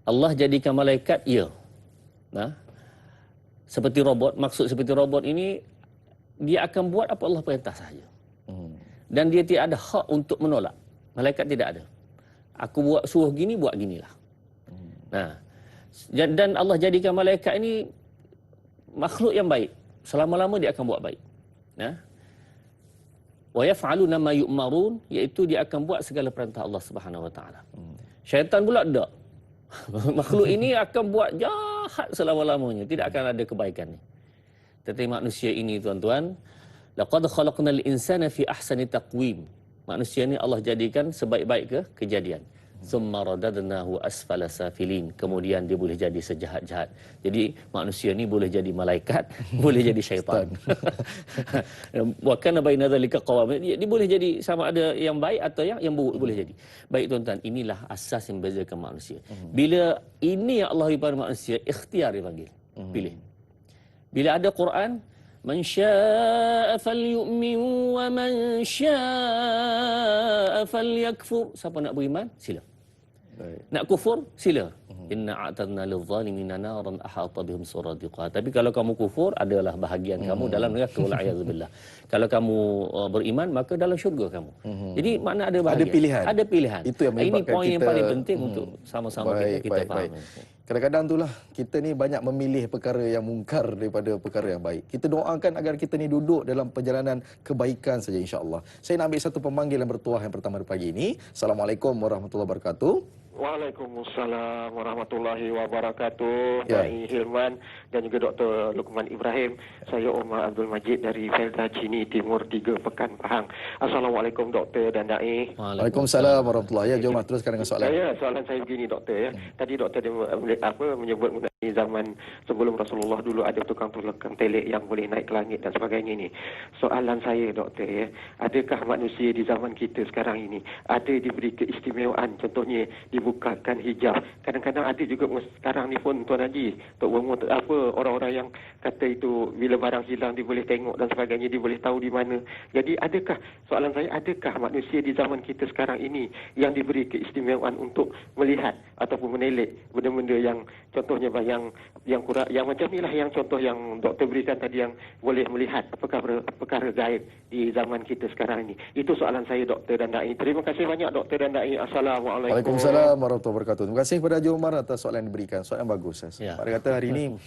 Allah jadikan malaikat, ya. Seperti robot, maksud seperti robot ini dia akan buat apa Allah perintah sahaja. Dan dia tidak ada hak untuk menolak. Malaikat tidak ada. Aku suruh gini, buat ginilah. Dan Allah jadikan malaikat ini makhluk yang baik. Selama-lama dia akan buat baik. Wa yaf'aluna ma yu'marun, iaitu dia akan buat segala perintah Allah Subhanahu Wa Taala. Syaitan pula tak. Makhluk ini akan buat jahat selama-lamanya, tidak akan ada kebaikan ni. Tetapi manusia ini tuan-tuan, laqad khalaqnal insana fi ahsani taqwim. Manusia ni Allah jadikan sebaik-baik kejadian. Summa radadnahu asfala safilin. Kemudian dia boleh jadi sejahat-jahat. Jadi manusia ni boleh jadi malaikat, boleh jadi syaitan. Wa kana baina dzalika qawam. Dia boleh jadi sama ada yang baik atau yang buruk boleh jadi. Baik tuan-tuan, inilah asas yang membezakan manusia. Bila ini yang Allah bagi pada manusia, ikhtiar dia panggil. Pilih. Bila ada Quran, man syaa'a falyu'min wa man syaa'a falyakfur. Siapa nak beriman, sila. Nak kufur, sila. Inna a'tadna lil-zalimina naran ahata bihim suradiqah. Tapi kalau kamu kufur, adalah bahagian kamu dalam neraka, wal a'yadzubillah. Kalau kamu beriman, maka dalam syurga kamu. Jadi makna ada bahagian. Ada pilihan. Itu yang ini poin kita, yang paling penting untuk sama-sama kita faham. Kadang-kadang itulah kita ni banyak memilih perkara yang mungkar daripada perkara yang baik. Kita doakan agar kita ni duduk dalam perjalanan kebaikan saja insya-Allah. Saya nak ambil satu pemanggilan bertuah yang pertama pagi ini. Assalamualaikum warahmatullahi wabarakatuh. Waalaikumsalam warahmatullahi wabarakatuh. Dai Hilman dan juga Dr. Luqman Ibrahim. Saya Omar Abdul Majid dari Felda Cini Timur 3 Pekan Pahang. Assalamualaikum Doktor dan Dai. Waalaikumsalam warahmatullahi wabarakatuh. Ya, jom teruskan dengan soalan. Soalan saya begini Doktor ya. Tadi Doktor dia menyebut Di zaman sebelum Rasulullah dulu ada tukang telik yang boleh naik ke langit dan sebagainya ni. Soalan saya doktor ya, adakah manusia di zaman kita sekarang ini ada diberi keistimewaan, contohnya dibukakan hijab. Kadang-kadang ada juga sekarang ni pun Tuan Haji, orang-orang yang kata itu bila barang hilang dia boleh tengok dan sebagainya, dia boleh tahu di mana. Jadi adakah, soalan saya, adakah manusia di zaman kita sekarang ini yang diberi keistimewaan untuk melihat ataupun menelik benda-benda yang contohnya yang macam inilah, yang contoh yang doktor berikan tadi, yang boleh melihat perkara gaib di zaman kita sekarang ini. Itu soalan saya doktor dan Dai. Terima kasih banyak doktor dan Dai. Assalamualaikum. Waalaikumsalam warahmatullahi wabarakatuh. Terima kasih kepada Haji Omar atas soalan yang diberikan. Soalan yang bagus. Ya. Pada kata hari ini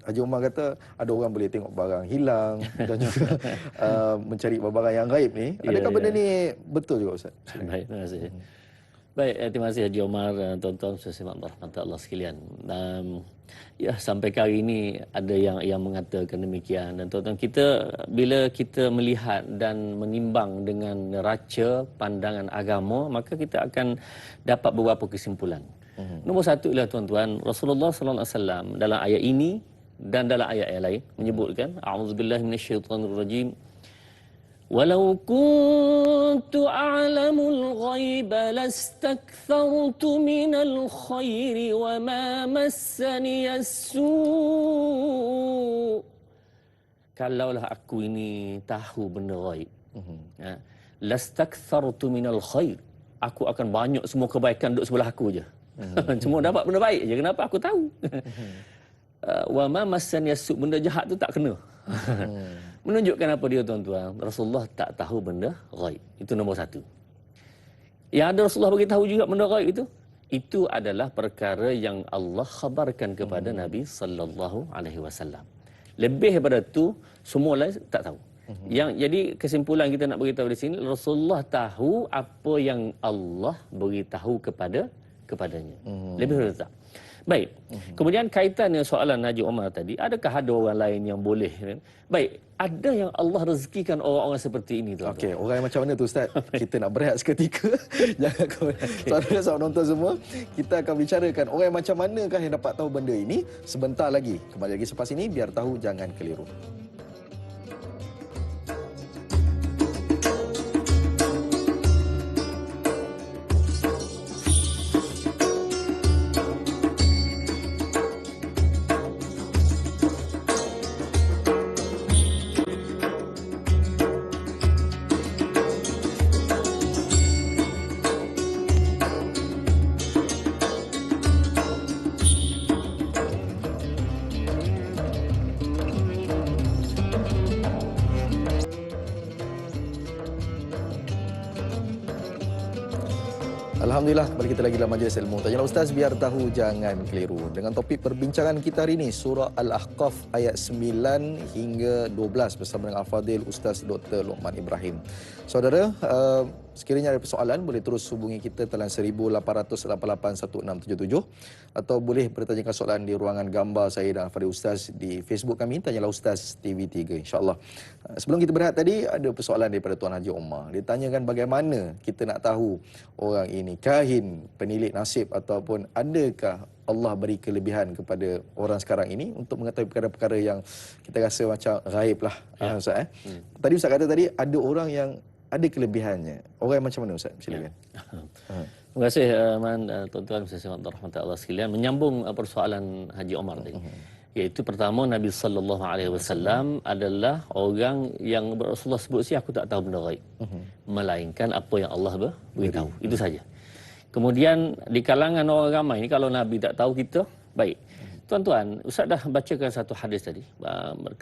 Haji Omar kata ada orang boleh tengok barang hilang dan juga mencari barang yang gaib ni. Adakah benda ni betul juga Ustaz? Baik, terima kasih. Baik, terima kasih Haji Omar, tuan-tuan sesimak rahmat Allah sekalian. Ya, sampai hari ini ada yang mengatakan demikian. Dan tuan-tuan, bila kita melihat dan menimbang dengan neraca pandangan agama, maka kita akan dapat beberapa kesimpulan. Nombor satu ialah tuan-tuan, Rasulullah sallallahu alaihi wasallam dalam ayat ini dan dalam ayat yang lain menyebutkan, a'udzubillahi minasyaitonirrajim, walau kuntu a'lamul ghaiba lastakthartu minal khairi wa ma massaniyas su'. Kalaulah aku ini tahu benda ghaib, lastakthartu minal khair, aku akan banyak semua kebaikan duduk sebelah aku je. Semua dapat benda baik je. Kenapa aku tahu? Wa ma massaniyas su', benda jahat tu tak kena. Menunjukkan apa dia tuan-tuan? Rasulullah tak tahu benda ghaib. Itu nombor satu. Yang ada Rasulullah beritahu juga benda ghaib itu adalah perkara yang Allah khabarkan kepada Nabi sallallahu alaihi wasallam. Lebih daripada tu semua lain tak tahu. Jadi kesimpulan kita nak beritahu di sini, Rasulullah tahu apa yang Allah beritahu kepadanya. Lebih daripada tak. Baik. Kemudian kaitannya soalan Haji Omar tadi, adakah ada orang lain yang boleh? Baik, ada yang Allah rezekikan orang-orang seperti ini tuan-tuan. Okey, orang yang macam mana tu Ustaz? Kita nak berehat seketika. Jangan saudara-saudara nonton semua, kita akan bicarakan orang yang macam manakah yang dapat tahu benda ini sebentar lagi. Kembali lagi selepas ini, biar tahu jangan keliru. Alhamdulillah, kembali kita lagi dalam majlis ilmu. Tanyalah Ustaz biar tahu jangan keliru. Dengan topik perbincangan kita hari ini, surah Al-Ahqaf ayat 9 hingga 12 bersama dengan Al-Fadhil Ustaz Dr. Luqman Ibrahim. Saudara, sekiranya ada persoalan boleh terus hubungi kita telan 18881677 atau boleh bertanyakan soalan di ruangan gambar saya dan Al-Fadhil Ustaz di Facebook kami, Tanyalah Ustaz TV3, insya-Allah. Sebelum kita berehat tadi ada persoalan daripada Tuan Haji Omar. Dia tanyakan bagaimana kita nak tahu orang ini kahin, penilik nasib ataupun adakah Allah beri kelebihan kepada orang sekarang ini untuk mengetahui perkara-perkara yang kita rasa macam gaib lah. Ya. Ustaz, Tadi Ustaz kata tadi ada orang yang ada kelebihannya. Orang yang macam mana Ustaz? Silakan. Terima kasih tuan-tuan sesimat rahmat Allah sekalian. Menyambung persoalan Haji Omar tadi. Iaitu pertama, Nabi sallallahu alaihi wasallam adalah orang yang Rasulullah sebut aku tak tahu benda gaib. Melainkan apa yang Allah beritahu. Itu saja. Kemudian di kalangan orang ramai ni kalau Nabi tak tahu kita, baik. Tuan-tuan, Ustaz dah bacakan satu hadis tadi.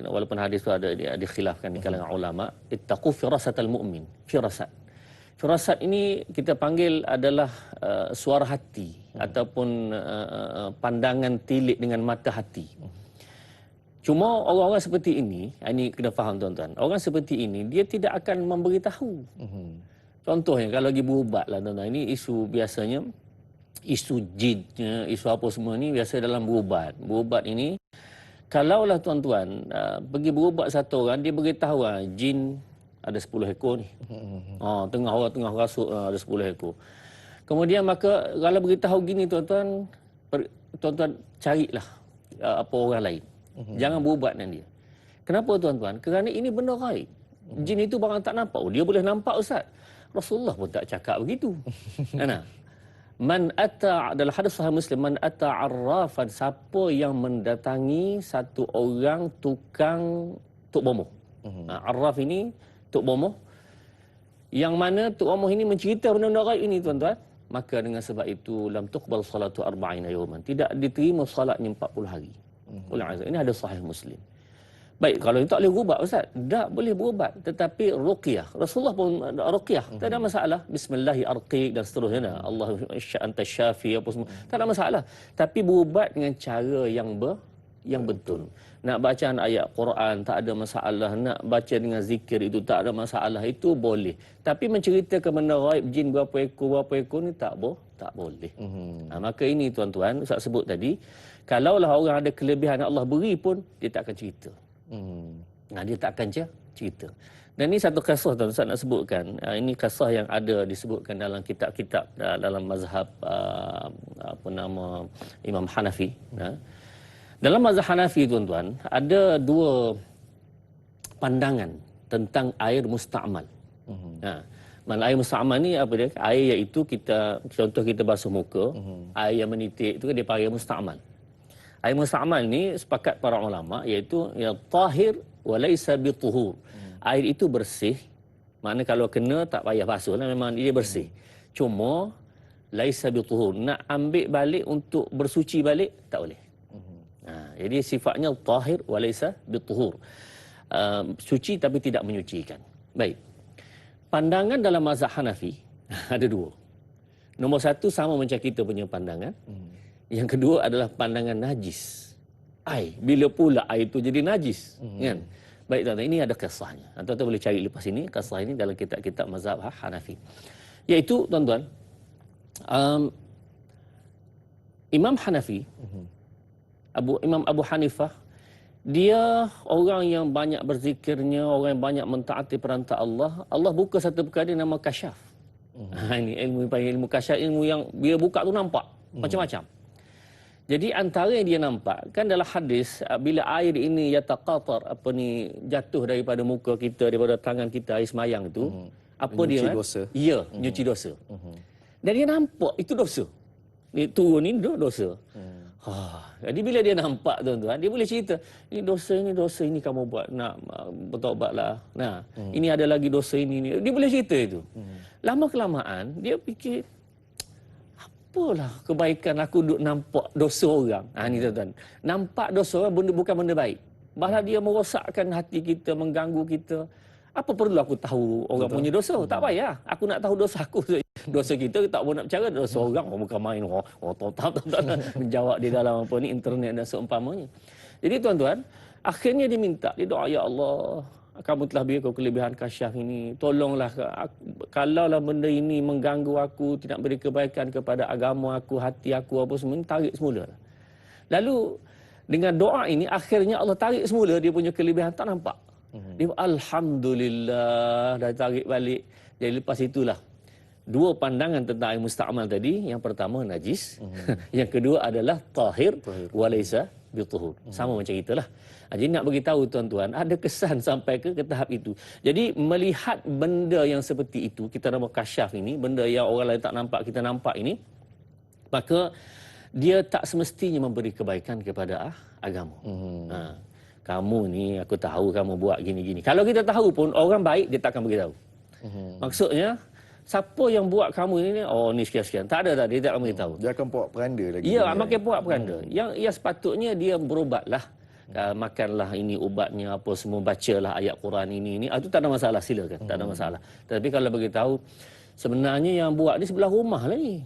Walaupun hadis tu ada dikhilafkan di kalangan ulama, ittaqu firasatal mu'min. Firasat. Firasat ini kita panggil adalah suara hati ataupun pandangan tilik dengan mata hati. Cuma orang-orang seperti ini kena faham tuan-tuan. Orang seperti ini dia tidak akan memberitahu. Contohnya kalau lagi berubat lah tuan-tuan, ini isu biasanya isu jinnya, isu apa semua ni biasa dalam berubat. Berubat ini kalaulah tuan-tuan pergi berubat satu orang, dia beritahu jin ada 10 ekor ni. Tengah orang tengah rasuk ada 10 ekor. Kemudian maka kalau beritahu gini tuan-tuan, tuan-tuan carilah apa orang lain. Jangan berubat dengan dia. Kenapa tuan-tuan? Kerana ini benda gaib. Jin itu barang tak nampak. Oh, dia boleh nampak Ustaz. Rasulullah pun tak cakap begitu. Nah, man ata, dalam hadis sahih Muslim, man ata arrafan, siapa yang mendatangi satu orang tukang tuk bomoh. Arraf ini tuk bomoh, yang mana tuk bomoh ini mencerita benda-benda gaib ini tuan-tuan, maka dengan sebab itu lam tuqbal salatu arba'ina yawman, tidak diterima salatnya 40 hari. Oleh azab. Ini ada sahih Muslim. Baik, kalau tak boleh berubat Ustaz, tak boleh berubat, tetapi ruqyah. Rasulullah pun ruqyah, tak ada masalah. Bismillahi arqiq dan seterusnya. Allah anta syafi apa semua. Tak ada masalah. Tapi berubat dengan cara yang betul. Nak bacaan ayat Quran tak ada masalah, nak baca dengan zikir itu tak ada masalah, itu boleh. Tapi menceritakan benda gaib, jin berapa ekor ni tak boleh. Maka ini tuan-tuan, Ustaz sebut tadi, kalaulah orang ada kelebihan Allah beri pun, dia tak akan cerita. Dia tak akan cerita. Dan ini satu kisah tuan Ustaz nak sebutkan. Ini kisah yang ada disebutkan dalam kitab-kitab dalam mazhab Imam Hanafi. Dalam mazhab Hanafi tuan-tuan, ada dua pandangan tentang air musta'mal. Mana air musta'mal ni apa dia? Air iaitu contoh kita basuh muka, air yang menitik itu dia panggil musta'mal. Air musta'mal ni sepakat para ulama iaitu yang tahir wa laisa bituhur. Air itu bersih, makna kalau kena tak payah basuh lah, memang dia bersih. Cuma laisa bituhur, nak ambil balik untuk bersuci balik tak boleh. Jadi sifatnya tahir wa laisa bituhur. Suci tapi tidak menyucikan. Baik. Pandangan dalam mazhab Hanafi ada dua. Nombor satu sama macam kita punya pandangan. Yang kedua adalah pandangan najis. Air. Bila pula air itu jadi najis? Kan? Baik tuan-tuan, ini ada kisahnya. Tuan-tuan boleh cari lepas ini, kisah ini dalam kitab-kitab mazhab Hanafi. Iaitu tuan-tuan, Imam Hanafi, Imam Abu Hanifah, dia orang yang banyak berzikirnya, orang yang banyak mentaati perintah Allah. Allah buka satu perkara nama kasyaf. Ini ilmu kasyaf, ilmu yang bila buka tu nampak macam-macam. Jadi antara yang dia nampak kan dalam hadis, bila air ini yataqatar, jatuh daripada muka kita, daripada tangan kita, air semayang itu, nyuci dosa. Ya, nyuci dosa. Dan dia nampak itu dosa. Dia turun ini dosa. Jadi bila dia nampak tuan-tuan, dia boleh cerita, ini dosa ini kamu buat, nak bertaubatlah. Nah, ini ada lagi dosa ini. Dia boleh cerita itu. Lama kelamaan dia fikir, apalah kebaikan aku duk nampak dosa orang. Ni tuan-tuan. Nampak dosa orang bukan benda baik. Malah dia merosakkan hati kita, mengganggu kita. Apa perlu aku tahu orang punya dosa? Tak payah. Aku nak tahu dosa aku. Dosa kita tak boleh nak bercara. Dosa orang bukan main. Menjawab di dalam internet dan seumpamanya. Jadi tuan-tuan, akhirnya dia minta, dia doa, ya Allah, kamu telah beri aku kelebihan kasyaf ini. Tolonglah, kalaulah benda ini mengganggu aku, tidak beri kebaikan kepada agama aku, hati aku, apa semua ini, tarik semula. Lalu dengan doa ini, akhirnya Allah tarik semula dia punya kelebihan, tak nampak. Dia alhamdulillah, dah tarik balik. Jadi lepas itulah dua pandangan tentang air musta'mal tadi. Yang pertama najis, yang kedua adalah tahir wa laisa bituhur. Sama macam itulah. Jadi nak bagi tahu tuan-tuan, ada kesan sampai ke tahap itu. Jadi melihat benda yang seperti itu, kita nama kasyaf ini, benda yang orang lain tak nampak, kita nampak ini, maka dia tak semestinya memberi kebaikan kepada agama. Kamu ni, aku tahu kamu buat gini-gini. Kalau kita tahu pun, orang baik dia tak akan beritahu. Maksudnya, siapa yang buat kamu ini, oh ni sekian-sekian. Tak ada, dia tak akan beritahu. Dia akan puak peranda lagi. Ya, makin puak peranda. Yang sepatutnya dia berubatlah. Makanlah ini ubatnya, apa semua, bacalah ayat Quran ini. Itu tak ada masalah, silakan. Tak ada masalah. Tapi kalau beritahu, sebenarnya yang buat ni sebelah rumah lah ni.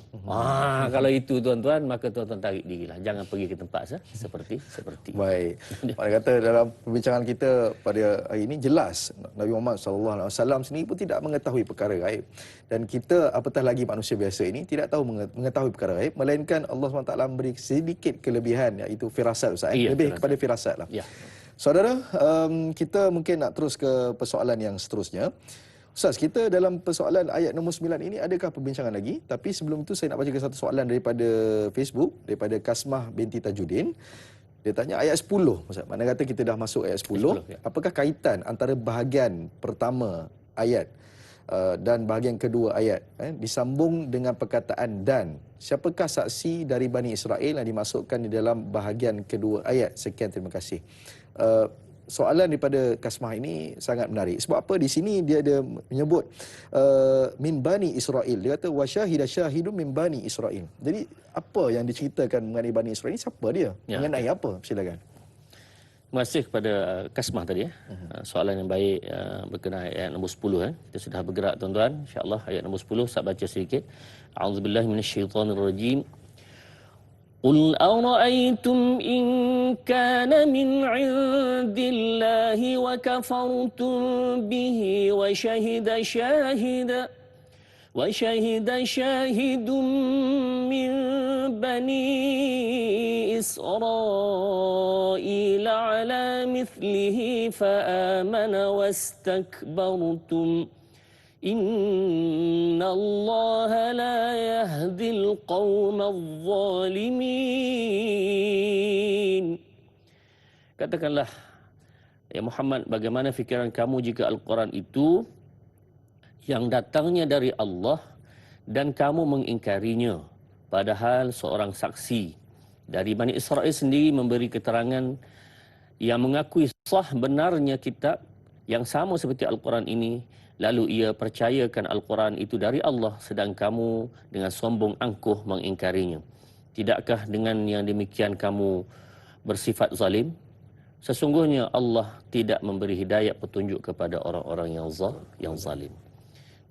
Kalau itu tuan-tuan, maka tuan-tuan tarik dirilah. Jangan pergi ke tempat seperti. Baik. Pada kata dalam perbincangan kita pada hari ini, jelas Nabi Muhammad SAW sendiri pun tidak mengetahui perkara gaib. Dan kita, apatah lagi manusia biasa ini, tidak tahu mengetahui perkara gaib, melainkan Allah SWT memberi sedikit kelebihan, iaitu firasat, Ustaz. Lebih kepada firasat lah. Ya. Saudara, kita mungkin nak terus ke persoalan yang seterusnya. Ustaz, kita dalam persoalan ayat nombor 9 ini adakah perbincangan lagi? Tapi sebelum itu saya nak bacakan satu soalan daripada Facebook, daripada Kasmah binti Tajuddin. Dia tanya ayat 10, Ustaz. Mana kata kita dah masuk ayat 10, 10, ya. apakah kaitan antara bahagian pertama ayat dan bahagian kedua ayat disambung dengan perkataan dan? Siapakah saksi dari Bani Israel yang dimasukkan di dalam bahagian kedua ayat? Sekian, terima kasih. Soalan daripada Kasmah ini sangat menarik. Sebab apa? Di sini dia ada menyebut min Bani Israel. Dia kata wasyahida syahidun min Bani Israel. Jadi apa yang diceritakan mengenai Bani Israel ini? Siapa dia? Ya, Mengenai apa? Silakan. Terima kasih kepada Kasmah tadi. Soalan yang baik berkenaan ayat nombor 10. Kita sudah bergerak tuan-tuan. InsyaAllah ayat nombor 10 saya baca sedikit. A'udzubillahi minasyaitanirrajim. قل أرأيتم إن كان من عند الله وكفرتم به وشهد شاهد من بني إسرائيل على مثله فآمن واستكبرتم Inna Allah la yahdil qawmal zalimin. Katakanlah, ya Muhammad, bagaimana fikiran kamu jika Al-Quran itu yang datangnya dari Allah dan kamu mengingkarinya, padahal seorang saksi dari Bani Israel sendiri memberi keterangan yang mengakui sah benarnya kitab yang sama seperti Al-Quran ini, lalu ia percayakan Al-Quran itu dari Allah, sedang kamu dengan sombong angkuh mengingkarinya. Tidakkah dengan yang demikian kamu bersifat zalim? Sesungguhnya Allah tidak memberi hidayah petunjuk kepada orang-orang yang zalim.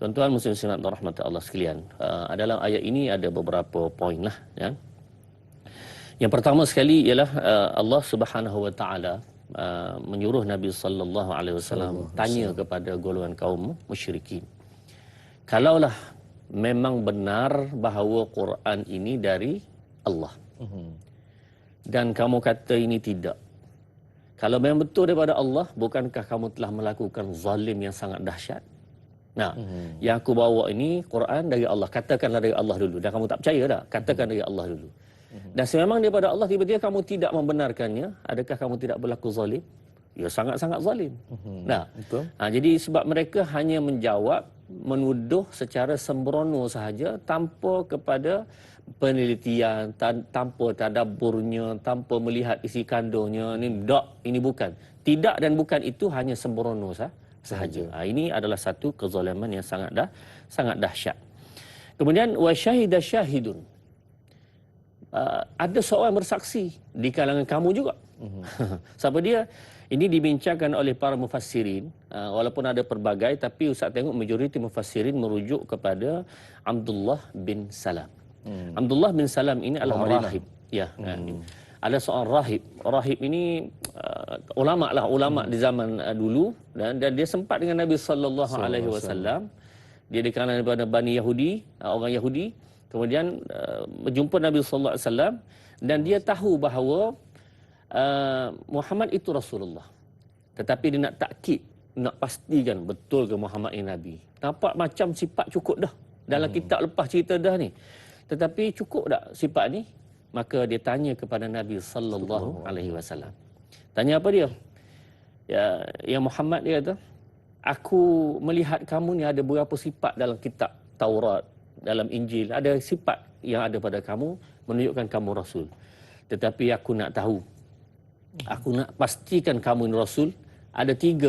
Tuan-tuan muslim-muslimat rahmat Allah sekalian, dalam ayat ini ada beberapa poin lah. Ya. Yang pertama sekali ialah Allah Subhanahu Wa Taala menyuruh Nabi sallallahu alaihi wasallam tanya kepada golongan kaum musyrikin. Kalaulah memang benar bahawa Quran ini dari Allah, dan kamu kata ini tidak. Kalau memang betul daripada Allah, bukankah kamu telah melakukan zalim yang sangat dahsyat? Nah, yang aku bawa ini Quran dari Allah. Katakanlah dari Allah dulu. Dan kamu tak percaya dah, katakan dari Allah dulu. Dan sememang daripada Allah, tiba-tiba kamu tidak membenarkannya, adakah kamu tidak berlaku zalim? Ya, sangat-sangat zalim. Nah, jadi sebab mereka hanya menjawab, menuduh secara sembrono sahaja, tanpa kepada penelitian, tanpa tadabburnya, tanpa melihat isi kandungnya. Ini bukan. Tidak dan bukan itu hanya sembrono sahaja. Ini adalah satu kezaliman yang sangat dahsyat. Kemudian wasyahida syahidun. Ada seorang bersaksi di kalangan kamu juga. Siapa dia? Ini dibincangkan oleh para mufassirin. Walaupun ada pelbagai, tapi Ustaz tengok majoriti mufassirin merujuk kepada Abdullah bin Salam. Abdullah bin Salam ini adalah rahib. Ya, ada seorang rahib. Rahib ini ulama di zaman dulu, dan dia sempat dengan Nabi sallallahu alaihi wasallam. Dia di kalangan daripada Bani Yahudi, orang Yahudi. Kemudian berjumpa Nabi sallallahu alaihi wasallam, dan dia tahu bahawa Muhammad itu Rasulullah. Tetapi dia nak takkid, nak pastikan betul ke Muhammad ini Nabi. Nampak macam sifat cukup dah. Dalam kitab lepas cerita dah ni. Tetapi cukup tak sifat ni? Maka dia tanya kepada Nabi sallallahu alaihi wasallam. Tanya apa dia? Ya Muhammad, dia kata, aku melihat kamu ni ada beberapa sifat dalam kitab Taurat, dalam Injil, ada sifat yang ada pada kamu menunjukkan kamu Rasul. Tetapi aku nak tahu, aku nak pastikan kamu ini Rasul. Ada 3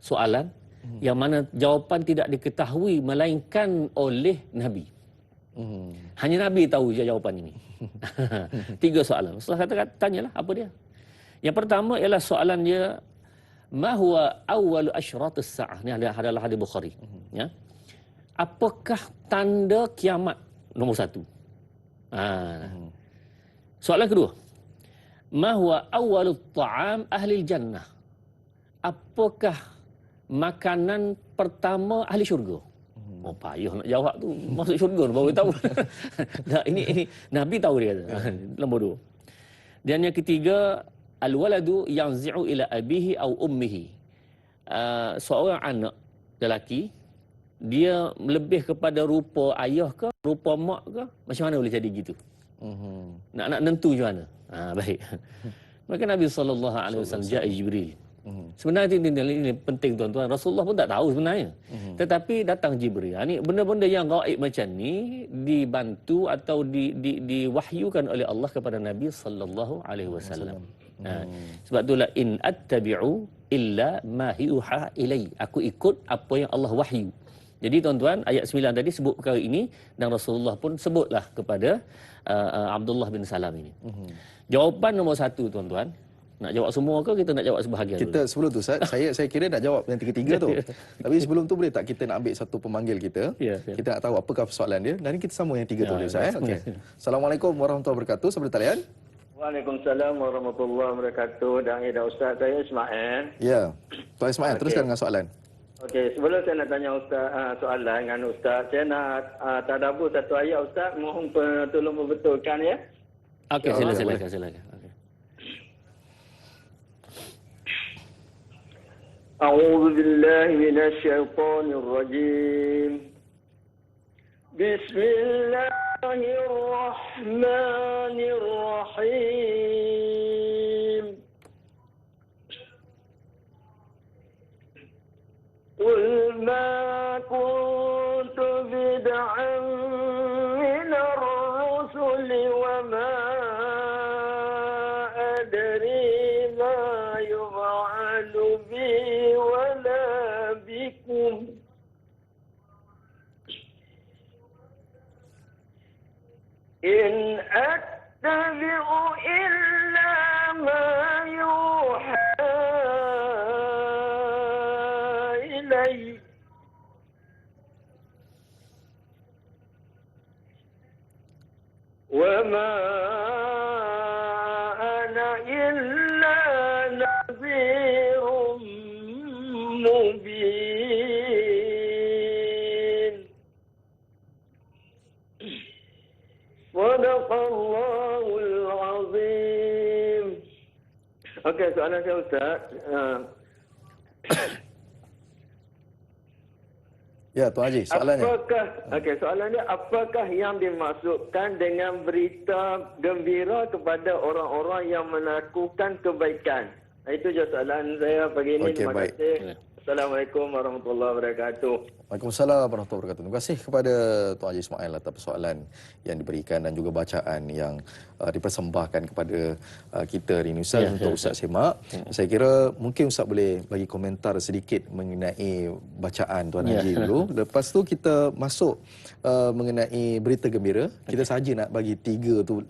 soalan yang mana jawapan tidak diketahui melainkan oleh Nabi. Hanya Nabi tahu jawapan ini. 3 soalan. Setelah kata tanyalah apa dia. Yang pertama ialah soalan dia, ma huwa awwalu asyratus sa'ah. Ini adalah hadis Bukhari. Ya. Apakah tanda kiamat? Nombor 1. Soalan kedua, ma huwa awwalut ta'am ahli jannah? Apakah makanan pertama ahli syurga? Oh, payah nak jawab tu. Masuk syurga baru tahu. Nah, ini Nabi tahu dia. Nombor 2. Dan yang ketiga, al-waladu yanzi'u ila abihi au ummihi. Seorang anak lelaki, dia lebih kepada rupa ayah ke, rupa mak ke, macam mana boleh jadi gitu? Nak nentu macam mana? Baik. Maka Nabi SAW ja'i Jibril. Sebenarnya ini penting tuan-tuan. Rasulullah pun tak tahu sebenarnya. Tetapi datang Jibril. Ini benda-benda yang gaib macam ni dibantu atau diwahyukan oleh Allah kepada Nabi SAW. Sebab itulah in attabi'u illa ma yuha ilai. Aku ikut apa yang Allah wahyu. Jadi tuan-tuan, ayat 9 tadi sebut perkara ini dan Rasulullah pun sebutlah kepada Abdullah bin Salam ini. Jawapan nombor 1 tuan-tuan. Nak jawab semua ke kita nak jawab sebahagian kita dulu? sebelum tu Ustaz, saya kira nak jawab yang tiga-tiga tu. Tapi sebelum tu boleh tak kita nak ambil satu pemanggil kita? Ya. Kita nak tahu apakah soalan dia dan kita sambung yang tiga tu boleh Ustaz. Okey. Assalamualaikum warahmatullahi wabarakatuh. Sampai talian. Waalaikumsalam warahmatullahi wabarakatuh. Dan Ustaz, saya Ismail. Ya. Tuan Ismail, teruskan dengan soalan. Okey, sebelum saya nak tanya Ustaz soalan dengan Ustaz, saya nak tadabbur satu ayat Ustaz, mohon tolong membetulkan ya. Okey, silakan. Okey. أعوذ بالله من الشيطان الرجيم بسم الله الرحمن الرحيم قل ما كنت بدعا من الرسل وما أدري ما يفعل بي ولا بكم إن أتبع إلا ما يوحى إلي وما أنا إلا نذير مبين صدق الله العظيم. Okey, soalan saya Ustaz. Ya, Tuan Haji, soalannya. Soalan dia, apakah yang dimaksudkan dengan berita gembira kepada orang-orang yang melakukan kebaikan? Itu je soalan saya pagi ini. Okey, Terima baik. kasih. Assalamualaikum warahmatullahi wabarakatuh. Waalaikumsalam warahmatullahi wabarakatuh. Terima kasih kepada Tuan Haji Ismail atas persoalan yang diberikan dan juga bacaan yang dipersembahkan kepada kita hari ini Ustaz untuk Ustaz semak. Saya kira mungkin Ustaz boleh bagi komentar sedikit mengenai bacaan Tuan Haji dulu. Lepas tu kita masuk mengenai berita gembira. Kita saja nak bagi 3 tu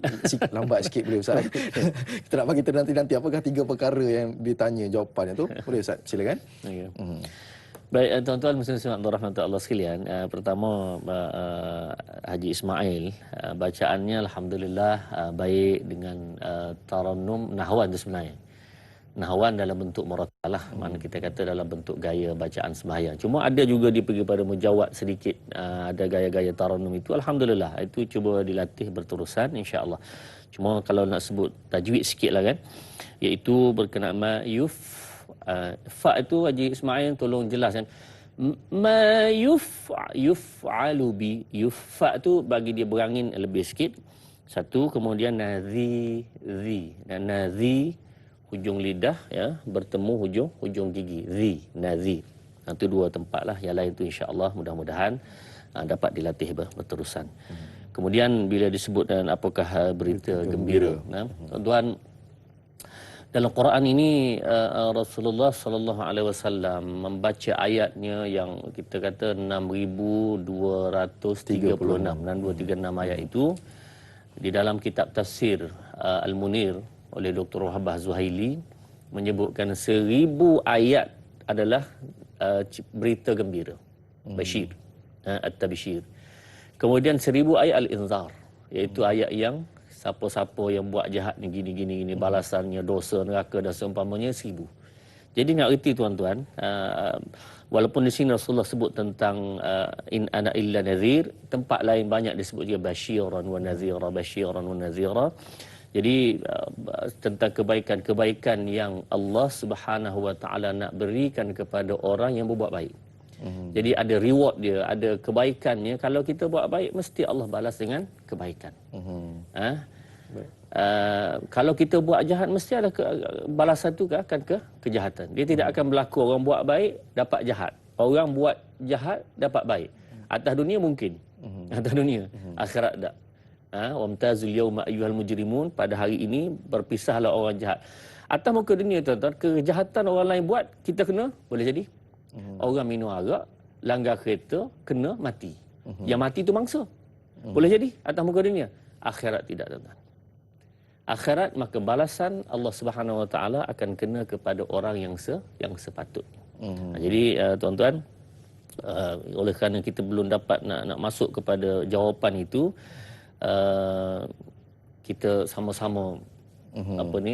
lambat sikit boleh Ustaz. Kita nak bagi nanti apakah 3 perkara yang ditanya jawapannya tu. Boleh Ustaz, silakan. Ya. Baik tuan-tuan muslimin rahmatullah sekalian, pertama Haji Ismail bacaannya alhamdulillah baik dengan tarannum nahwan tu sebenarnya. Nahwan dalam bentuk muratalah, mana kita kata dalam bentuk gaya bacaan sembahyang. Cuma ada juga dia pergi pada mujawad sedikit, ada gaya-gaya tarannum itu alhamdulillah. Itu cuba dilatih berterusan insya-Allah. Cuma kalau nak sebut tajwid sikitlah kan, iaitu berkenaan fa itu Haji Ismail tolong jelaskan. Ma yuf'alu bi, fa tu bagi dia berangin lebih sikit. Satu, kemudian nazi dan nazi hujung lidah ya bertemu hujung gigi. Nazi. Itu 2 tempatlah, yang lain tu insya-Allah mudah-mudahan dapat dilatih berterusan. Kemudian bila disebut dan apakah berita gembira. Tuan-tuan, dalam Quran ini Rasulullah sallallahu alaihi wasallam membaca ayatnya yang kita kata 6236 ayat itu di dalam kitab tafsir Al-Munir oleh Dr. Wahbah Zuhaili menyebutkan 1000 ayat adalah berita gembira, Bashir, At-Tabshir. Kemudian 1000 ayat Al-Inzar, iaitu ayat yang siapa-siapa yang buat jahat ni gini balasannya dosa neraka dan seumpamanya 1000. Jadi nak erti tuan-tuan, walaupun di sini Rasulullah sebut tentang in ana illa nadhir, tempat lain banyak disebut juga basyiran wa nadhira. Jadi tentang kebaikan-kebaikan yang Allah Subhanahu wa taala nak berikan kepada orang yang berbuat baik. Jadi ada reward dia, ada kebaikannya. Kalau kita buat baik, mesti Allah balas dengan kebaikan. Kalau kita buat jahat, mesti ada balasan tu akan ke kejahatan. Dia tidak akan berlaku orang buat baik dapat jahat, orang buat jahat dapat baik. Atas dunia mungkin, atas dunia, akhirat tak. Wamtazul yawma ayyuhal mujrimun, pada hari ini berpisahlah orang jahat. Atas muka dunia tuan-tuan, kejahatan orang lain buat, kita kena, boleh jadi orang minum arak, langgar kereta, kena mati. Yang mati tu mangsa. Boleh jadi atas muka dunia. Akhirat tidak, tuan-tuan. Akhirat, maka balasan Allah Subhanahu Wa Taala akan kena kepada orang yang sepatutnya. Jadi tuan-tuan, oleh kerana kita belum dapat nak masuk kepada jawapan itu, kita sama-sama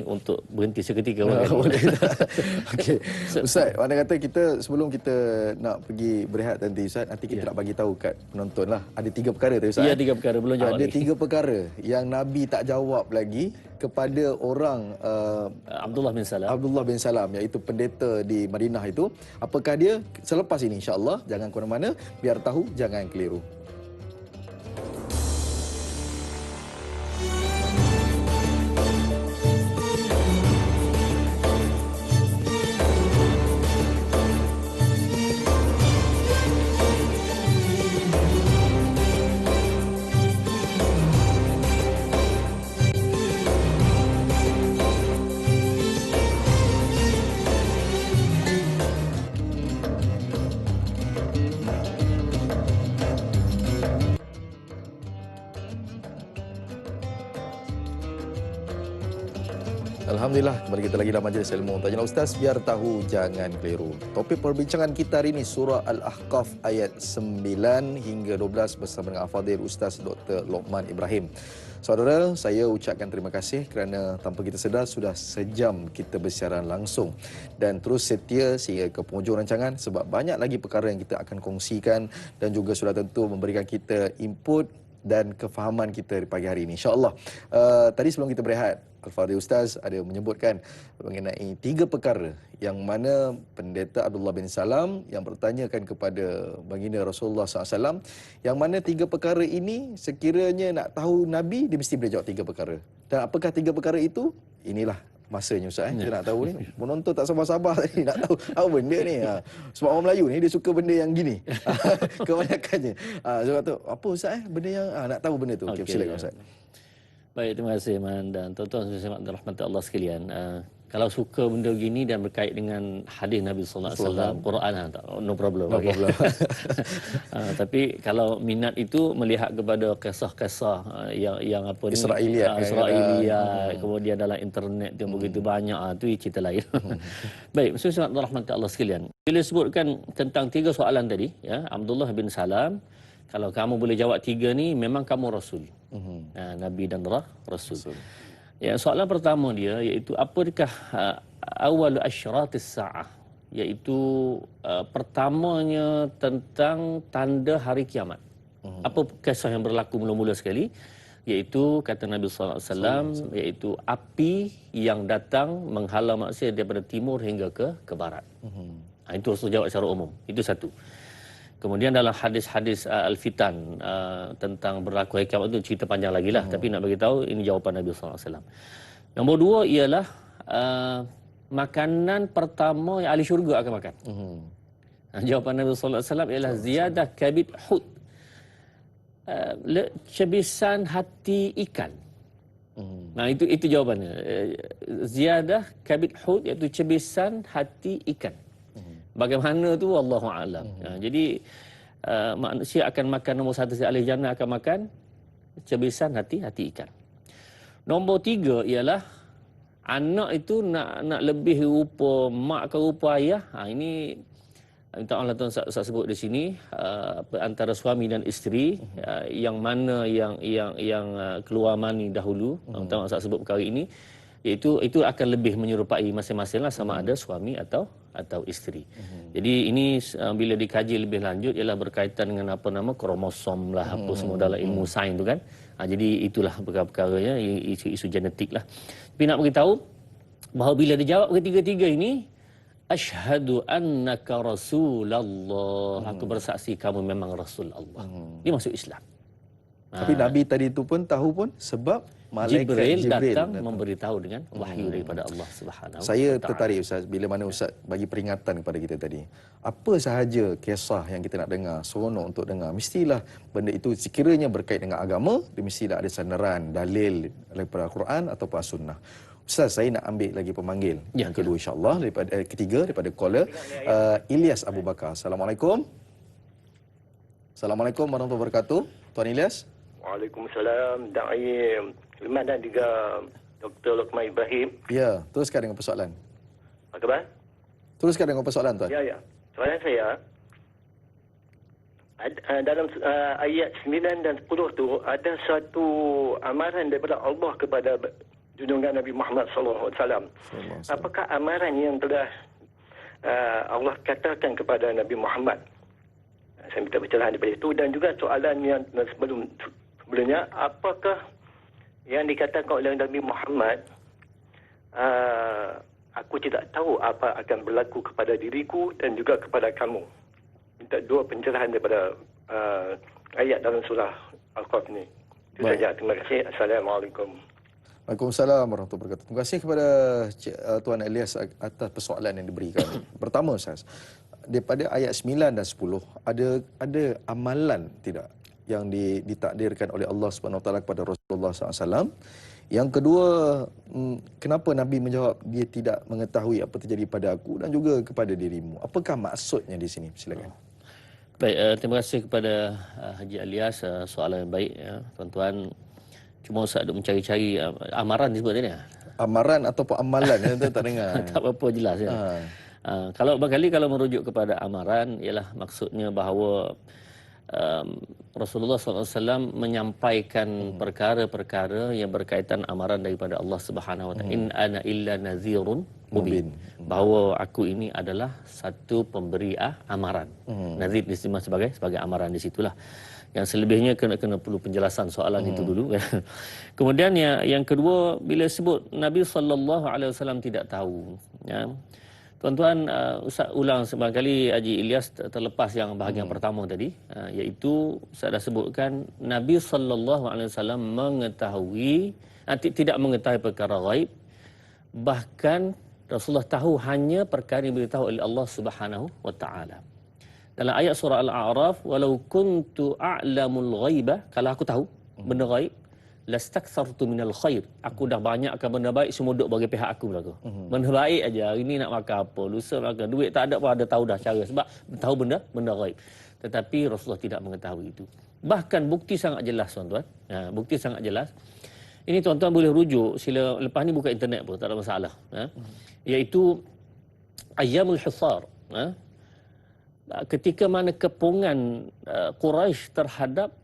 untuk berhenti seketika. Boleh. Okey. Ustaz, mana kata kita sebelum kita nak pergi berehat nanti Ustaz, nanti kita nak bagi tahu kat penonton lah. Ada 3 perkara tu Ustaz. Ya, 3 perkara belum jawab ada lagi. 3 perkara yang Nabi tak jawab lagi kepada orang Abdullah bin Salam. Abdullah bin Salam, iaitu pendeta di Madinah itu. Apakah dia? Selepas ini insya-Allah. Jangan ke mana-mana, biar tahu jangan keliru. Alhamdulillah, kembali kita lagi dalam majlis ilmu Tanya Ustaz, biar tahu jangan keliru. Topik perbincangan kita hari ini surah Al-Ahqaf ayat 9 hingga 12 bersama dengan Al-Fadhil Ustaz Dr. Luqman Ibrahim. Saudara, saya ucapkan terima kasih kerana tanpa kita sedar sudah sejam kita bersiaran langsung, dan terus setia sehingga ke penghujung rancangan sebab banyak lagi perkara yang kita akan kongsikan dan juga sudah tentu memberikan kita input dan kefahaman kita di pagi hari ini, insya-Allah. Tadi sebelum kita berehat, Al-Fadhil Ustaz ada menyebutkan mengenai 3 perkara yang mana pendeta Abdullah bin Salam yang bertanyakan kepada baginda Rasulullah SAW, yang mana 3 perkara ini sekiranya nak tahu Nabi, dia mesti boleh jawab 3 perkara. Dan apakah 3 perkara itu? Inilah masanya Ustaz. Kita nak tahu ni. Penonton tak sabar-sabar tadi nak tahu apa benda ni. Sebab orang Melayu ni dia suka benda yang gini. Kebanyakannya. Sebab tu apa Ustaz benda yang nak tahu benda tu. Okey, silakan Ustaz. Baik, terima kasih Man dan tuan-tuan dan rahmat Allah sekalian. Kalau suka benda gini dan berkait dengan hadis Nabi sallallahu alaihi wasallam, Quran, no problem. No problem. Tapi kalau minat itu melihat kepada kisah-kisah yang apa ni, Israiliyat, kemudian dalam internet yang begitu banyak, tu cerita lain. Baik, maksudnya rahmat Allah sekalian. Bila sebutkan tentang 3 soalan tadi, ya, Abdullah bin Salam, kalau kamu boleh jawab 3 ni, memang kamu Rasul. Nabi dan Rasul. Ya, soalan pertama dia iaitu apakah awal asyratis sa'ah, iaitu pertamanya tentang tanda hari kiamat. Apa kisah yang berlaku mula-mula sekali, iaitu kata Nabi sallallahu alaihi wasallam, iaitu api yang datang menghalau manusia daripada timur hingga ke barat. Itu Rasul jawab secara umum. Itu satu. Kemudian dalam hadis-hadis Al-Fitan tentang berlaku hari kiamat itu cerita panjang lagi lah. Tapi nak bagi tahu ini jawapan Nabi sallallahu alaihi wasallam. Nombor 2 ialah makanan pertama yang ahli syurga akan makan. Jawapan Nabi sallallahu alaihi wasallam ialah ziyadah kabid hut. Cebisan hati ikan. Nah, itu jawapannya. Ziyadah kabid hut iaitu cebisan hati ikan. Bagaimana tu wallahu a'lam. Jadi manusia akan makan, nombor 1 ahli jannah akan makan cebisan hati ikan. Nombor 3 ialah anak itu nak lebih rupa mak ke rupa ayah. Ini minta Allah Tuhan saya sebut di sini, antara suami dan isteri, yang mana yang keluar mani dahulu. Tuan saya sebut perkara ini, iaitu itu akan lebih menyerupai masing-masing lah, sama ada suami atau isteri. Jadi ini bila dikaji lebih lanjut ialah berkaitan dengan apa nama kromosom lah, apa semua dalam ilmu sains tu kan. Jadi itulah perkara-perkaranya, isu-isu genetik lah. Tapi nak beritahu bahawa bila dijawab ketiga-tiga ini, Asyhadu annaka Rasulullah. Aku bersaksi kamu memang Rasul Allah. Dia masuk Islam. Tapi Nabi tadi itu pun tahu pun sebab malaikat Jibril datang memberitahu dengan wahyu daripada Allah Subhanahu Saya wa Ta'ala. tertarik Ustaz bila mana Ustaz bagi peringatan kepada kita tadi. Apa sahaja kisah yang kita nak dengar, seronok untuk dengar, mestilah benda itu sekiranya berkait dengan agama, dia mestilah ada sandaran, dalil daripada Al-Quran ataupun As-Sunnah. Ustaz, saya nak ambil lagi pemanggil yang kedua insya-Allah daripada ketiga daripada caller Ilyas Abu Bakar. Assalamualaikum. Assalamualaikum warahmatullahi wabarakatuh. Tuan Ilyas. Waalaikumsalam. Da'i Hilman dan juga Dr. Luqman Ibrahim. Ya, teruskan dengan persoalan. Apa khabar? Teruskan dengan persoalan tuan. Ya. Soalan saya, dalam ayat 9 dan 10 tu ada satu amaran daripada Allah kepada junjungan Nabi Muhammad SAW. Apakah amaran yang telah Allah katakan kepada Nabi Muhammad? Saya minta pencerahan daripada itu. Dan juga soalan yang sebelumnya, apakah yang dikatakan oleh Nabi Muhammad, aku tidak tahu apa akan berlaku kepada diriku dan juga kepada kamu. Minta dua pencerahan daripada ayat dalam surah Al-Qaf ini. Itu saja. Terima kasih. Assalamualaikum. Waalaikumsalam warahmatullahi wabarakatuh. Terima kasih kepada Tuan Ilyas atas persoalan yang diberikan. Pertama Ustaz, daripada ayat 9 dan 10 ada amalan tidak yang ditakdirkan oleh Allah Subhanahu Wa Taala kepada Rasulullah SAW. Yang kedua, kenapa Nabi menjawab dia tidak mengetahui apa terjadi pada aku dan juga kepada dirimu? Apakah maksudnya di sini? Silakan. Baik, terima kasih kepada Haji Ilyas, soalan yang baik ya, tuan-tuan. Cuma Ustaz duk mencari-cari amaran disebut tadi. Amaran ataupun amalan yang tak dengar. Tak apa jelas ya. Kalau barangkali kalau merujuk kepada amaran ialah maksudnya bahawa Rasulullah SAW menyampaikan perkara-perkara yang berkaitan amaran daripada Allah Subhanahu Wa Taala. In ana illa nazirun mubin. Bahawa aku ini adalah satu pemberi amaran. Nazir disebut sebagai amaran di situlah. Yang selebihnya kena perlu penjelasan soalan itu dulu. Kemudian yang kedua, bila sebut Nabi SAW tidak tahu. Ya. Tuan-tuan, Ustaz ulang sekali Haji Ilyas terlepas yang bahagian pertama tadi, iaitu Ustaz dah sebutkan Nabi SAW mengetahui, tidak mengetahui perkara ghaib, bahkan Rasulullah tahu hanya perkara yang diberitahu oleh Allah Subhanahu Wa Taala. Dalam ayat surah Al-A'raf, walau kuntu a'lamul ghaiba, kalau aku tahu benda ghaib, lastakthartu minal khair. Aku dah banyakkan benda baik, semua duk bagi pihak aku belaka. Benda baik aja, hari ni nak makan apa, lusa makan, duit tak ada pun ada tahu dah cara sebab tahu benda ghaib. Tetapi Rasulullah tidak mengetahui itu. Bahkan bukti sangat jelas tuan-tuan. Bukti sangat jelas. Ini tuan-tuan boleh rujuk, sila lepas ni buka internet pun tak ada masalah. Iaitu Ayyamul Hisar. Ketika mana kepungan Quraisy terhadap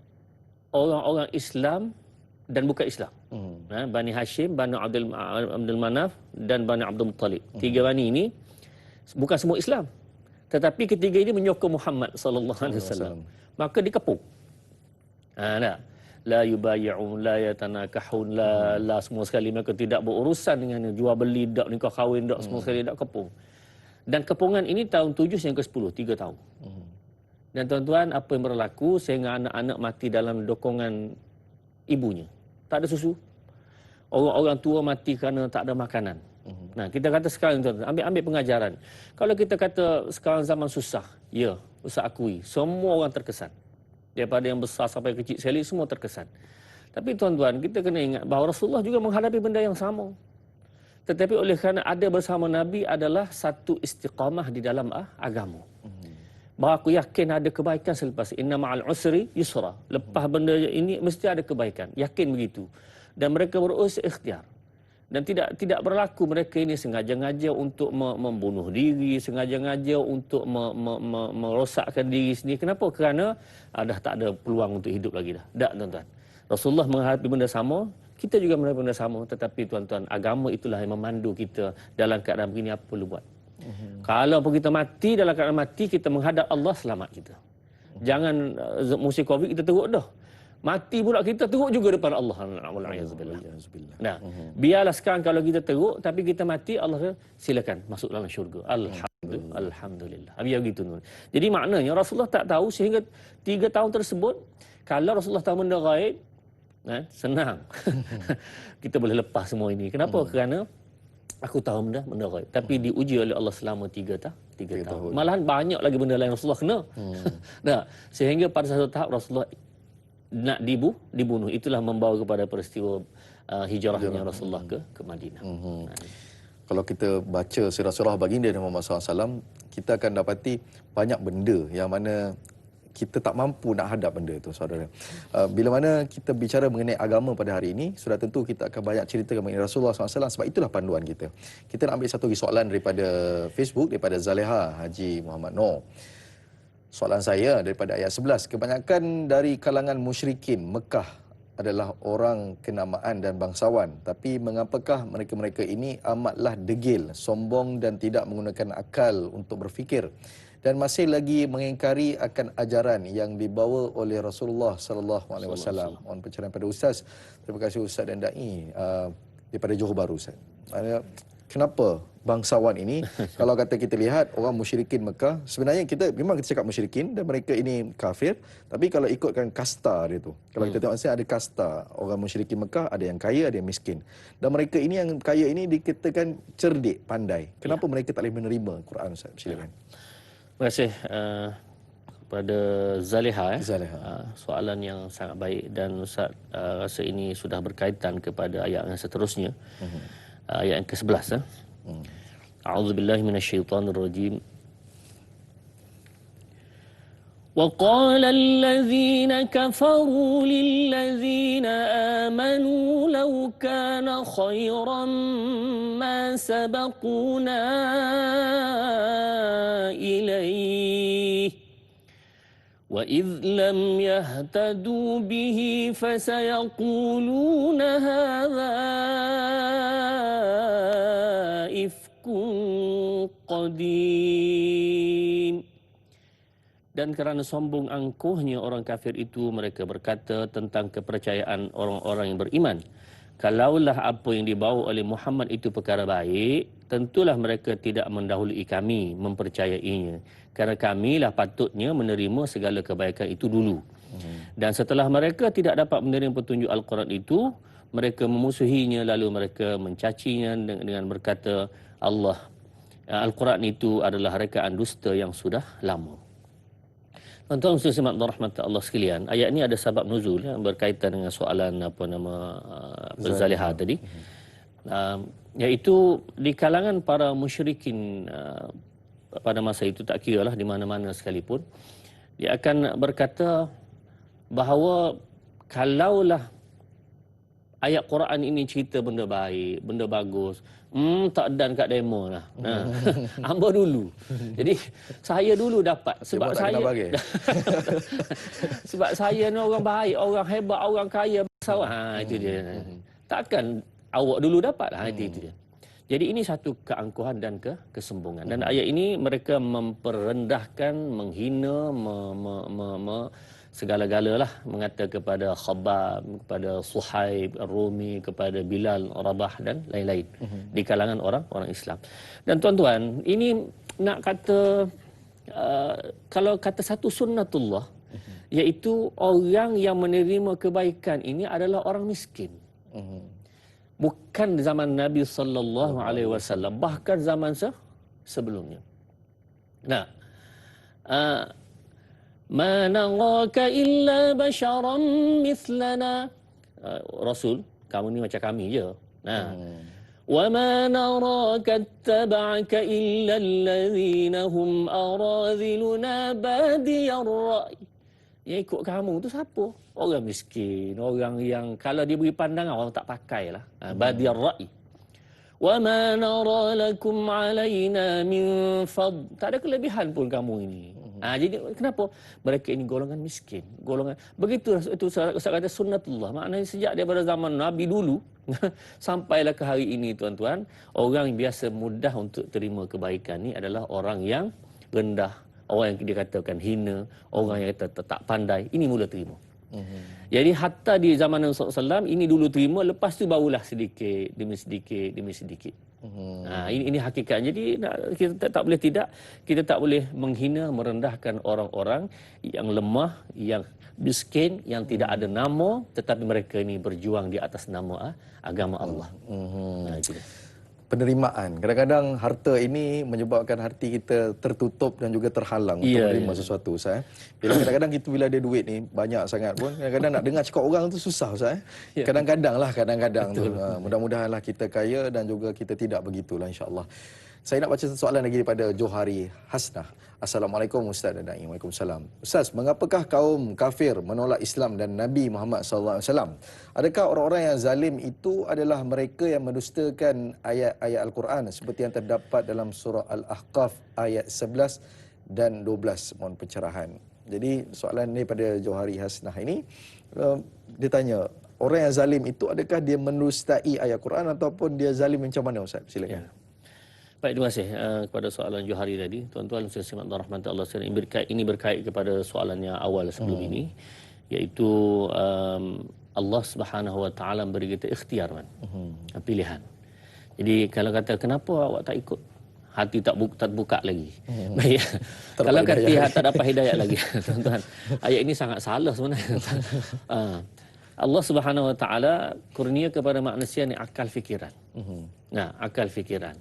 orang-orang Islam dan bukan Islam. Bani Hashim, Bani Abdul Manaf dan Bani Abdul Muttalib. Tiga bani ini bukan semua Islam. Tetapi ketiga ini menyokong Muhammad sallallahu alaihi wasallam. Maka dikepung. La yubayyi'un, la yatanakahun, la semua sekali mereka tidak berurusan dengan jual beli, dak nikah kahwin, dak semua sekali dak kepung. Dan kepungan ini tahun 7 yang ke-10, 3 tahun. Dan tuan-tuan, apa yang berlaku sehingga anak-anak mati dalam dokongan ibunya. Tak ada susu. Orang-orang tua mati kerana tak ada makanan. Nah, kita kata sekarang tuan-tuan, ambil pengajaran. Kalau kita kata sekarang zaman susah, ya, Ustaz akui, semua orang terkesan. Daripada yang besar sampai kecil sekali, semua terkesan. Tapi tuan-tuan, kita kena ingat bahawa Rasulullah juga menghadapi benda yang sama. Tetapi oleh kerana ada bersama Nabi adalah satu istiqamah di dalam agama. Bahawa aku yakin ada kebaikan selepas inna ma'al usri yusra. Lepas benda ini mesti ada kebaikan. Yakin begitu. Dan mereka berusaha ikhtiar. Dan tidak berlaku mereka ini sengaja-ngaja untuk membunuh diri, sengaja-ngaja untuk merosakkan diri sendiri. Kenapa? Kerana dah tak ada peluang untuk hidup lagi dah. Tak, tuan-tuan. Rasulullah menghadapi benda sama, kita juga menghadapi benda sama. Tetapi tuan-tuan, agama itulah yang memandu kita dalam keadaan begini apa perlu buat. Kalau pun kita mati, dalam keadaan mati, kita menghadap Allah, selamat kita. Jangan musim Covid kita teruk dah. mati pula kita teruk juga depan Allah. Nah, biarlah sekarang kalau kita teruk tapi kita mati, Allah kata, silakan masuk dalam syurga. Alhamdulillah. Biar begitu. Jadi maknanya Rasulullah tak tahu sehingga 3 tahun tersebut. Kalau Rasulullah tahu benda gaib, senang. Kita boleh lepas semua ini. Kenapa? Kerana aku tahu benda gaib. Tapi diuji oleh Allah selama 3 tahun. Malahan banyak lagi benda lain Rasulullah kena. Nah, sehingga pada satu tahap Rasulullah nak dibunuh. Itulah membawa kepada peristiwa hijrahnya Rasulullah ke Madinah. Kalau kita baca sirah-sirah baginda Nabi Muhammad SAW, kita akan dapati banyak benda yang mana kita tak mampu nak hadap benda itu, saudara. Bila mana kita bicara mengenai agama pada hari ini, sudah tentu kita akan banyak cerita mengenai Rasulullah SAW, sebab itulah panduan kita. Kita nak ambil satu lagi soalan daripada Facebook, daripada Zaleha Haji Muhammad Noor. Soalan saya daripada ayat 11. Kebanyakan dari kalangan musyrikin Mekah adalah orang kenamaan dan bangsawan. Tapi mengapakah mereka-mereka ini amatlah degil, sombong dan tidak menggunakan akal untuk berfikir, dan masih lagi mengingkari akan ajaran yang dibawa oleh Rasulullah sallallahu alaihi wasallam. Mohon pencerahan pada ustaz. Terima kasih ustaz dan dai daripada Johor Bahru, ustaz. Kenapa bangsawan ini, kalau kata kita lihat orang musyrikin Mekah, sebenarnya kita memang kita cakap musyrikin dan mereka ini kafir, tapi kalau ikutkan kasta dia tu, kalau kita tengok ada kasta orang musyrikin Mekah, ada yang kaya, ada yang miskin, dan mereka ini yang kaya ini dikatakan cerdik, pandai. Kenapa mereka tak boleh menerima Quran, ustaz? Silakan. Terima kasih kepada Zaleha. Zaleha. Soalan yang sangat baik, dan Ustaz rasa ini sudah berkaitan kepada ayat yang seterusnya. Ayat yang ke-11. A'udzubillahi minasyaitonirrajim. وقال الذين كفروا للذين آمنوا لو كان خيرا ما سبقونا إليه وإذ لم يهتدوا به فسيقولون هذا إفك قديم. Dan kerana sombong angkuhnya orang kafir itu, mereka berkata tentang kepercayaan orang-orang yang beriman, kalaulah apa yang dibawa oleh Muhammad itu perkara baik, tentulah mereka tidak mendahului kami mempercayainya, kerana kamilah patutnya menerima segala kebaikan itu dulu. Dan setelah mereka tidak dapat menerima petunjuk Al-Quran itu, mereka memusuhinya, lalu mereka mencacinya dengan berkata, Al-Quran itu adalah rekaan dusta yang sudah lama. Tuan-tuan muslimat rahmat Allah sekalian, ayat ini ada sebab nuzul yang berkaitan dengan soalan Zaleha tadi. Iaitu di kalangan para musyrikin pada masa itu, tak kira lah di mana-mana sekalipun, dia akan berkata bahawa kalaulah ayat Quran ini cerita benda baik, benda bagus, tak dan kat demo lah. Hamba dulu. Jadi saya dulu dapat sebab saya sebab saya ni orang baik, orang hebat, orang kaya, bangsawan. Itu dia. Takkan awak dulu dapat. Itu dia. Jadi ini satu keangkuhan dan kesombongan. Dan ayat ini mereka memperendahkan, menghina, segala-galalah, mengata kepada Khabbab, kepada Suhaib Ar-Rumi, kepada Bilal Rabah dan lain-lain di kalangan orang Islam. Dan tuan-tuan, ini nak kata kalau kata satu sunnatullah, iaitu orang yang menerima kebaikan ini adalah orang miskin. Bukan zaman Nabi sallallahu alaihi wasallam, bahkan zaman sebelumnya. Nah, ma naraka illa basharan mithlana, Rasul, kamu ni macam kami je. Nah, wa ma naraka ittaba'aka illa alladhina hum aradhiluna badiyar ra'i. Yang ikut kamu tu siapa? Orang miskin, orang yang kalau dia beri pandangan orang tak pakailah. Badiyar ra'i. Wa ma nara lakum alaina min fadl. Tak ada kelebihan pun kamu ini. Jadi kenapa? Mereka ini golongan miskin, golongan begitu. Itu saya kata sunnatullah. Maknanya sejak daripada zaman Nabi dulu sampailah ke hari ini, tuan-tuan, orang yang biasa mudah untuk terima kebaikan ni adalah orang yang rendah, orang yang dikatakan hina, orang yang kata tak pandai, ini mula terima. Jadi hatta di zaman Rasulullah SAW ini dulu terima, lepas tu barulah sedikit demi sedikit demi sedikit. Ini hakikat. Jadi kita tak boleh tidak, kita tak boleh menghina, merendahkan orang-orang yang lemah, yang miskin, yang tidak ada nama, tetapi mereka ini berjuang di atas nama agama Allah. Itu dia. Penerimaan. Kadang-kadang harta ini menyebabkan hati kita tertutup dan juga terhalang untuk menerima sesuatu, Ustaz. Kadang-kadang kita bila ada duit ni banyak sangat pun, kadang-kadang nak dengar cakap orang tu susah, Ustaz. Kadang-kadang tu. Mudah-mudahanlah kita kaya dan juga kita tidak begitulah, insya-Allah. Saya nak baca soalan lagi daripada Johari Hasnah. Assalamualaikum Ustaz dan Da'i. Waalaikumsalam. Ustaz, mengapakah kaum kafir menolak Islam dan Nabi Muhammad SAW? Adakah orang-orang yang zalim itu adalah mereka yang mendustakan ayat-ayat Al-Quran seperti yang terdapat dalam surah Al-Ahqaf ayat 11 dan 12? Mohon pencerahan. Jadi soalan ni pada Johari Hasnah ini, dia tanya, orang yang zalim itu adakah dia mendustai ayat Quran ataupun dia zalim macam mana, Ustaz? Silakan. Baik, terima kasih kepada soalan Johari tadi. Tuan-tuan sekalian rahmat Allah sekalian, ini berkait kepada soalan yang awal sebelum ini, iaitu Allah Subhanahu Wa Taala beri kita ikhtiar, pilihan. Jadi kalau kata kenapa awak tak ikut, hati tak buka lagi. Baik. Kalau kata tak dapat hidayah lagi, tuan-tuan, ayat ini sangat salah sebenarnya. Allah Subhanahu Wa Taala kurnia kepada manusia ni akal fikiran. Akal fikiran.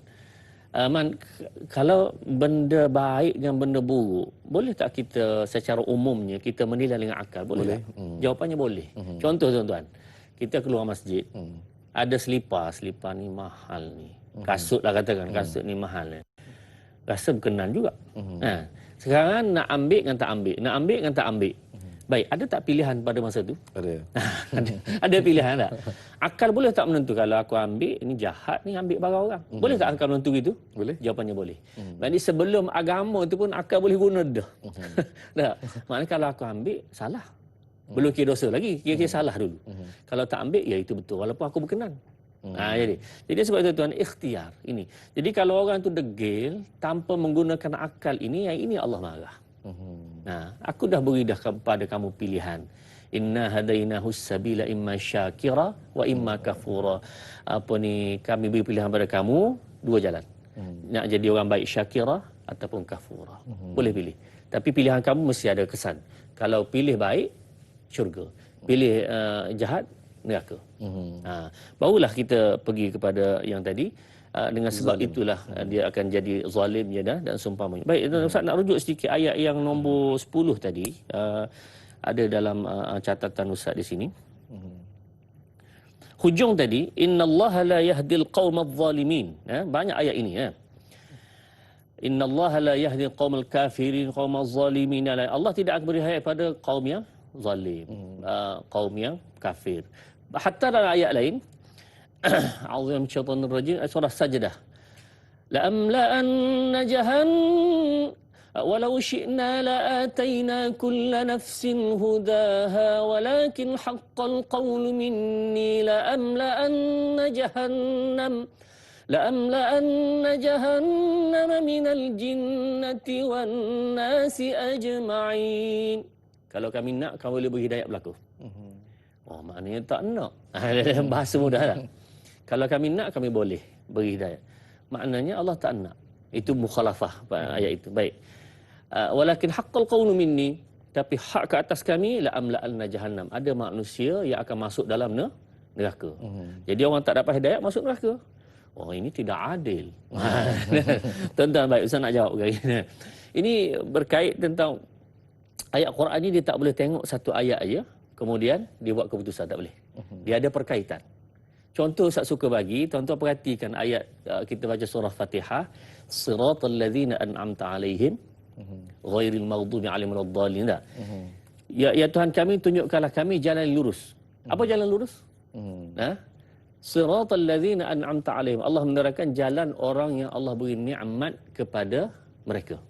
Kalau benda baik dengan benda buruk, boleh tak kita secara umumnya kita menilai dengan akal? Boleh. Jawapannya boleh. Contoh, tuan-tuan, kita keluar masjid, ada selipar ni mahal ni. Kasut lah katakan, kasut ni mahal ni. Rasa berkenan juga. Sekarang nak ambil dengan tak ambil, nak ambil dengan tak ambil. Baik, ada tak pilihan pada masa tu? Ada. Ada pilihan tak? Akal boleh tak menentu kalau aku ambil, ini jahat ni, ambil barang orang? Boleh tak akal menentu itu? Boleh. Jawapannya boleh. Jadi sebelum agama itu pun akal boleh guna dah. Maknanya kalau aku ambil, salah. Belum kira dosa lagi, kira-kira salah dulu. Kalau tak ambil, ya itu betul. Walaupun aku berkenan. Jadi sebab itu, tuan, ikhtiar ini. Jadi kalau orang tu degil tanpa menggunakan akal ini, yang ini Allah marah. Aku dah beri dah kepada kamu pilihan. Inna hadainahu sabila imma syakira wa imma kafura. Kami beri pilihan pada kamu dua jalan. Nak jadi orang baik syakira ataupun kafura. Boleh pilih. Tapi pilihan kamu mesti ada kesan. Kalau pilih baik, syurga. Pilih jahat, neraka. Barulah kita pergi kepada yang tadi. Dengan sebab itulah dia akan jadi zalim dan seumpamanya. Baik, Ustaz nak rujuk sedikit ayat yang nombor 10 tadi. Ada dalam catatan Ustaz di sini. Hujung tadi, innallaha la yahdil qaumadh zalimin. Banyak ayat ini. Innallaha la yahdil qaumal kafirin qaumaz zalimin. Allah tidak akan beri hidayah pada kaum yang zalim, kaum yang kafir. Hatta dalam ayat lain, A'udzu minasyaitonir rajim, surah Sajdah. La'amla'anna walau syi'na la'atayna kulla nafsin hudaha walakin haqqal qawlu minni la'amla'anna jahannam minal jinnati wan nasi ajma'in. Kalau kami nak, kau boleh beri hidayah berlaku. Maknanya tak nak. Bahasa mudah lah. Kalau kami nak, kami boleh beri hidayah. Maknanya Allah tak nak. Itu mukhalafah ayat itu. Baik. Walakin haqqal qawlu minni, tapi hak ke atas kami, la'amla'anna jahannam. Ada manusia yang akan masuk dalam neraka. Jadi orang tak dapat hidayah masuk neraka. Ini tidak adil. Tuan-tuan, baik, Ustaz nak jawab. Ini berkait tentang ayat Quran ini. Dia tak boleh tengok satu ayat aja kemudian dia buat keputusan, tak boleh. Dia ada perkaitan. Contoh Ustaz suka bagi, tuan-tuan perhatikan ayat kita baca surah Fatihah, siratal ladzina an'amta alaihim ghairil maghdubi alaihim waladdallin. Ya Tuhan kami, tunjukkanlah kami jalan lurus. Apa jalan lurus? Siratal ladzina an'amta alaihim. Allah menerangkan jalan orang yang Allah beri nikmat kepada mereka.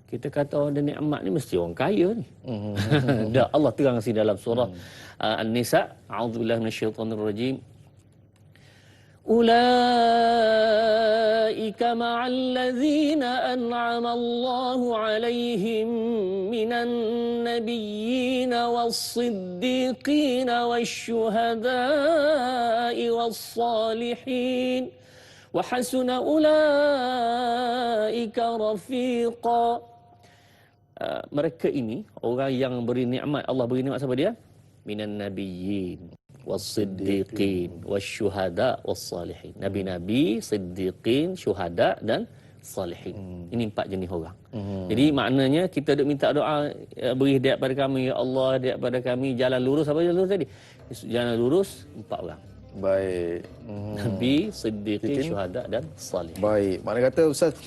Kita kata orang ada nikmat ni mesti orang kaya ni. Dah Allah terang sini dalam surah An-Nisa, a'udzubillahi minasyaitonir rajim. Ulaika ma'al ladzina an'ama Allahu 'alaihim minan nabiyyin was-siddiqin wasyuhada'i was-salihin wa hasuna ulaika rafiqa. Mereka ini orang yang beri nikmat, Allah beri nikmat siapa dia? Minan nabiyyin was-siddiqin wasyuhada was-salihin. Nabi-nabi, siddiqin, syuhada dan salihin. Ini 4 jenis orang. Jadi maknanya kita duk minta doa, beri hidayah pada kami ya Allah, hidayah pada kami jalan lurus. Apa jalan lurus tadi? Jalan lurus 4 orang. Baik. Nabi, siddiqin, syuhada dan salihin. Baik. Makna kata Ustaz,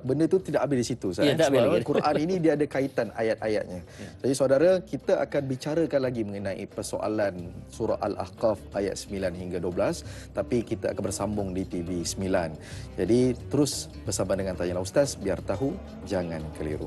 benda tu tidak habis di situ Ustaz. Ya, tak habis lagi. Quran ini dia ada kaitan ayat-ayatnya. Jadi saudara, kita akan bicarakan lagi mengenai persoalan surah Al-Ahqaf ayat 9 hingga 12, tapi kita akan bersambung di TV 9. Jadi terus bersama dengan Tanyalah Ustaz, biar tahu jangan keliru.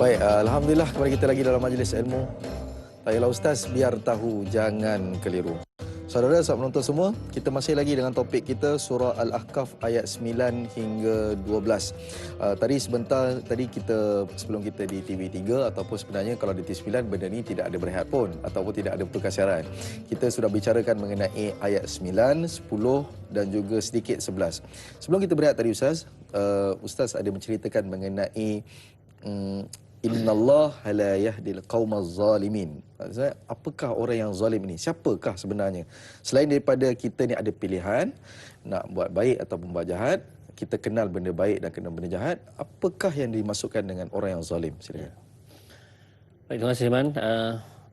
Baik, alhamdulillah kembali kita lagi dalam majlis ilmu. Tanyalah Ustaz, biar tahu jangan keliru. Saudara, sahabat menonton semua, kita masih lagi dengan topik kita surah Al-Ahqaf ayat 9 hingga 12. Tadi kita sebelum kita di TV3 ataupun sebenarnya kalau di TV9 benda ni tidak ada berehat pun ataupun tidak ada bertukar siaran. Kita sudah bicarakan mengenai ayat 9, 10 dan juga sedikit 11. Sebelum kita berehat tadi Ustaz, Ustaz ada menceritakan mengenai Innallaha la yahdil qaumaz zalimin. Maksudnya, apakah orang yang zalim ini? Siapakah sebenarnya? Selain daripada kita ni ada pilihan nak buat baik ataupun buat jahat, kita kenal benda baik dan kenal benda jahat, apakah yang dimasukkan dengan orang yang zalim? Silakan. Baik, terima kasih Man.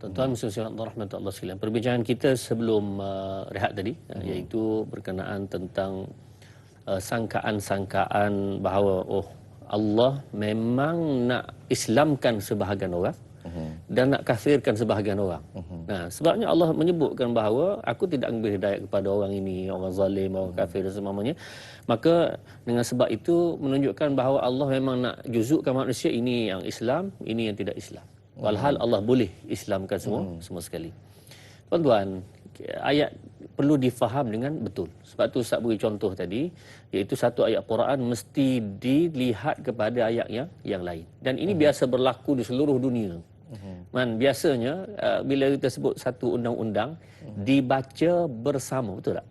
Tuan-tuan muslimin rahmatullah sekalian. Perbincangan kita sebelum rehat tadi iaitu berkenaan tentang sangkaan-sangkaan bahawa Allah memang nak Islamkan sebahagian orang dan nak kafirkan sebahagian orang. Nah, sebabnya Allah menyebutkan bahawa aku tidak memberi hidayah kepada orang ini, orang zalim, orang kafir dan semamanya. Maka dengan sebab itu menunjukkan bahawa Allah memang nak juzukkan manusia, ini yang Islam, ini yang tidak Islam. Walhal Allah boleh Islamkan semua sekali. Tuan-tuan, ayat perlu difaham dengan betul. Sebab tu Ustaz beri contoh tadi, iaitu satu ayat Quran mesti dilihat kepada ayat yang lain. Dan ini biasa berlaku di seluruh dunia. Man, biasanya bila kita sebut satu undang-undang dibaca bersama, betul tak?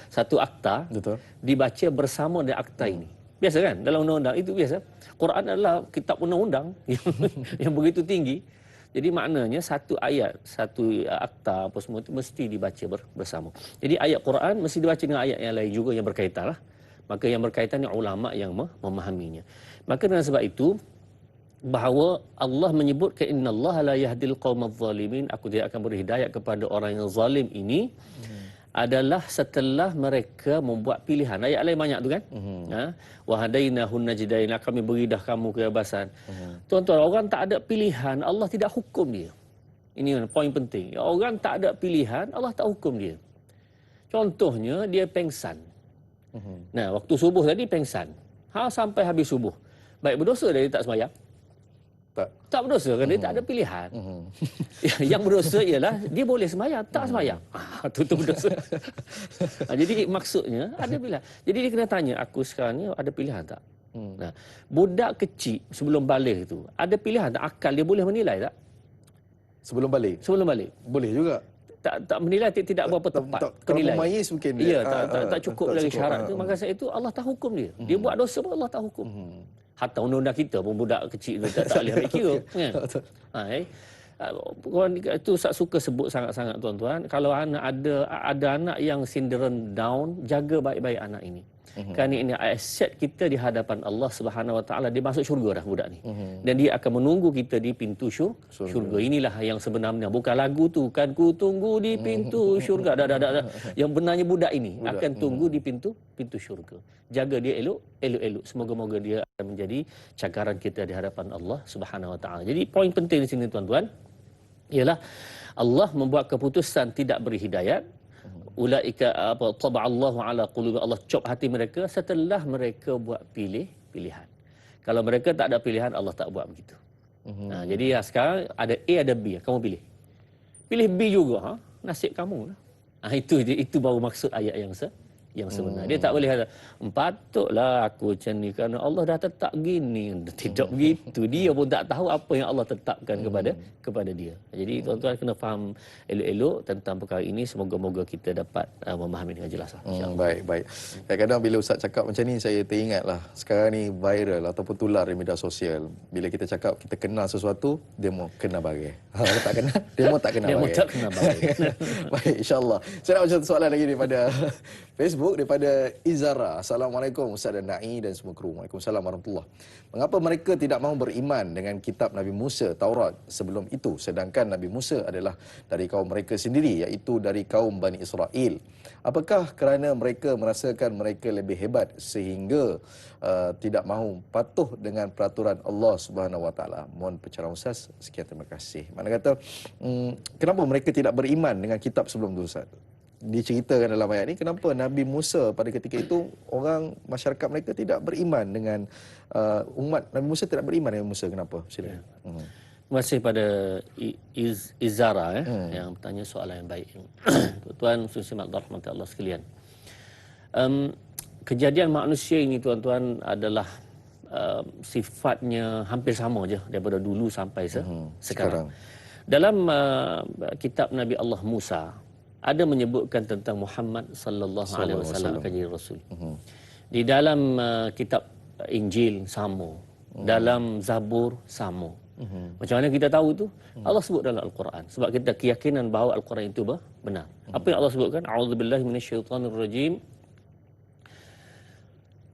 Satu akta Betul. dibaca bersama dengan akta ini. Biasa kan? Dalam undang-undang itu biasa. Quran adalah kitab undang-undang yang begitu tinggi. Jadi maknanya satu ayat, satu akta apa semua itu mesti dibaca bersama. Jadi ayat Quran mesti dibaca dengan ayat yang lain juga yang berkaitan lah. Maka yang berkaitan ni ulama yang memahaminya. Maka dengan sebab itu bahawa Allah menyebut ke innallaha la yahdil qaumaz zalimin, aku tidak akan beri hidayah kepada orang yang zalim ini adalah setelah mereka membuat pilihan. Ayat lain banyak tu kan? Wa hadainahun najdain, kami beri dah kamu kebebasan. Tuan-tuan, orang tak ada pilihan, Allah tidak hukum dia. Ini poin penting. Orang tak ada pilihan, Allah tak hukum dia. Contohnya, dia pengsan. Nah, waktu subuh tadi pengsan. Sampai habis subuh. Baik berdosa dia tak sembahyang? Tak berdosa kerana dia tak ada pilihan. Yang berdosa ialah dia boleh sembahyang, tak sembahyang. Itu berdosa. Jadi maksudnya ada pilihan. Jadi dia kena tanya, aku sekarang ni ada pilihan tak? Nah, budak kecil sebelum balik itu, ada pilihan tak? Akal dia boleh menilai tak? Sebelum balik? Sebelum balik. Boleh juga. Tak menilai, tidak berapa tepat kalau penilai. memayis mungkin dia. Tak cukup lagi syarat tu. Maka itu Allah tak hukum dia. Dia buat dosa pun Allah tak hukum. Hatta undang-undang kita pun budak kecil tu tak boleh ambil kira. Kan? Orang itu saya suka sebut sangat-sangat tuan-tuan. Kalau anak ada anak yang syndrome Down, jaga baik-baik anak ini. Kerana ini aset kita di hadapan Allah Subhanahu Wa Taala. Dia masuk syurga dah budak ni. Dan dia akan menunggu kita di pintu syurga. Inilah yang sebenarnya, bukan lagu tu kan, ku tunggu di pintu syurga. Dah. Yang benarnya budak ini akan tunggu di pintu syurga. Jaga dia elok. Semoga-moga dia akan menjadi cakaran kita di hadapan Allah Subhanahu Wa Taala. Jadi poin penting di sini tuan-tuan ialah Allah membuat keputusan tidak beri hidayat. Ulaika taba'allahu ala qulubi, Allah cop hati mereka setelah mereka buat pilihan. Kalau mereka tak ada pilihan, Allah tak buat begitu. Jadi sekarang ada A ada B, kamu pilih B juga, nasib kamu lah. Itu baru maksud ayat yang sebenar. Dia tak boleh kata, patutlah aku macam ni kerana Allah dah tetap gini. Tidak begitu. Dia pun tak tahu apa yang Allah tetapkan kepada dia. Jadi tuan-tuan kena faham elok-elok tentang perkara ini. Semoga-moga kita dapat memahami dengan jelas. Baik. Kadang-kadang bila Ustaz cakap macam ni, saya teringatlah sekarang ni viral ataupun tular di media sosial. Bila kita cakap kita kenal sesuatu, dia mau kena bagai. Kalau tak kenal, dia mau tak kena bagai. Baik, insyaAllah. Saya nak baca satu soalan lagi daripada Facebook, daripada Izara. Assalamualaikum Ustaz dan Na'i dan semua kru. Waalaikumsalam warahmatullahi. Mengapa mereka tidak mahu beriman dengan kitab Nabi Musa, Taurat sebelum itu, sedangkan Nabi Musa adalah dari kaum mereka sendiri, iaitu dari kaum Bani Israel? Apakah kerana mereka merasakan mereka lebih hebat sehingga tidak mahu patuh dengan peraturan Allah Subhanahu Wa Taala? Mohon pencerahan Ustaz. Sekian, terima kasih. Mana kata kenapa mereka tidak beriman dengan kitab sebelum itu, Ustaz? Diceritakan dalam ayat ini kenapa Nabi Musa pada ketika itu orang masyarakat mereka tidak beriman dengan umat Nabi Musa, tidak beriman dengan Musa. Kenapa? Silakan. Terima kasih pada Izara yang bertanya soalan yang baik. Tuan-tuan muslimat rahmat Allah sekalian. Kejadian manusia ini tuan-tuan adalah sifatnya hampir sama je daripada dulu sampai sekarang. Dalam kitab Nabi Allah Musa ada menyebutkan tentang Muhammad sallallahu alaihi wasallam akan jadi rasul. Di dalam kitab Injil sama, dalam Zabur sama. Macam mana kita tahu itu? Allah sebut dalam Al-Quran. Sebab kita keyakinan bahawa Al-Quran itu benar. Apa yang Allah sebutkan? A'udzubillahi minasyaitonirrajim.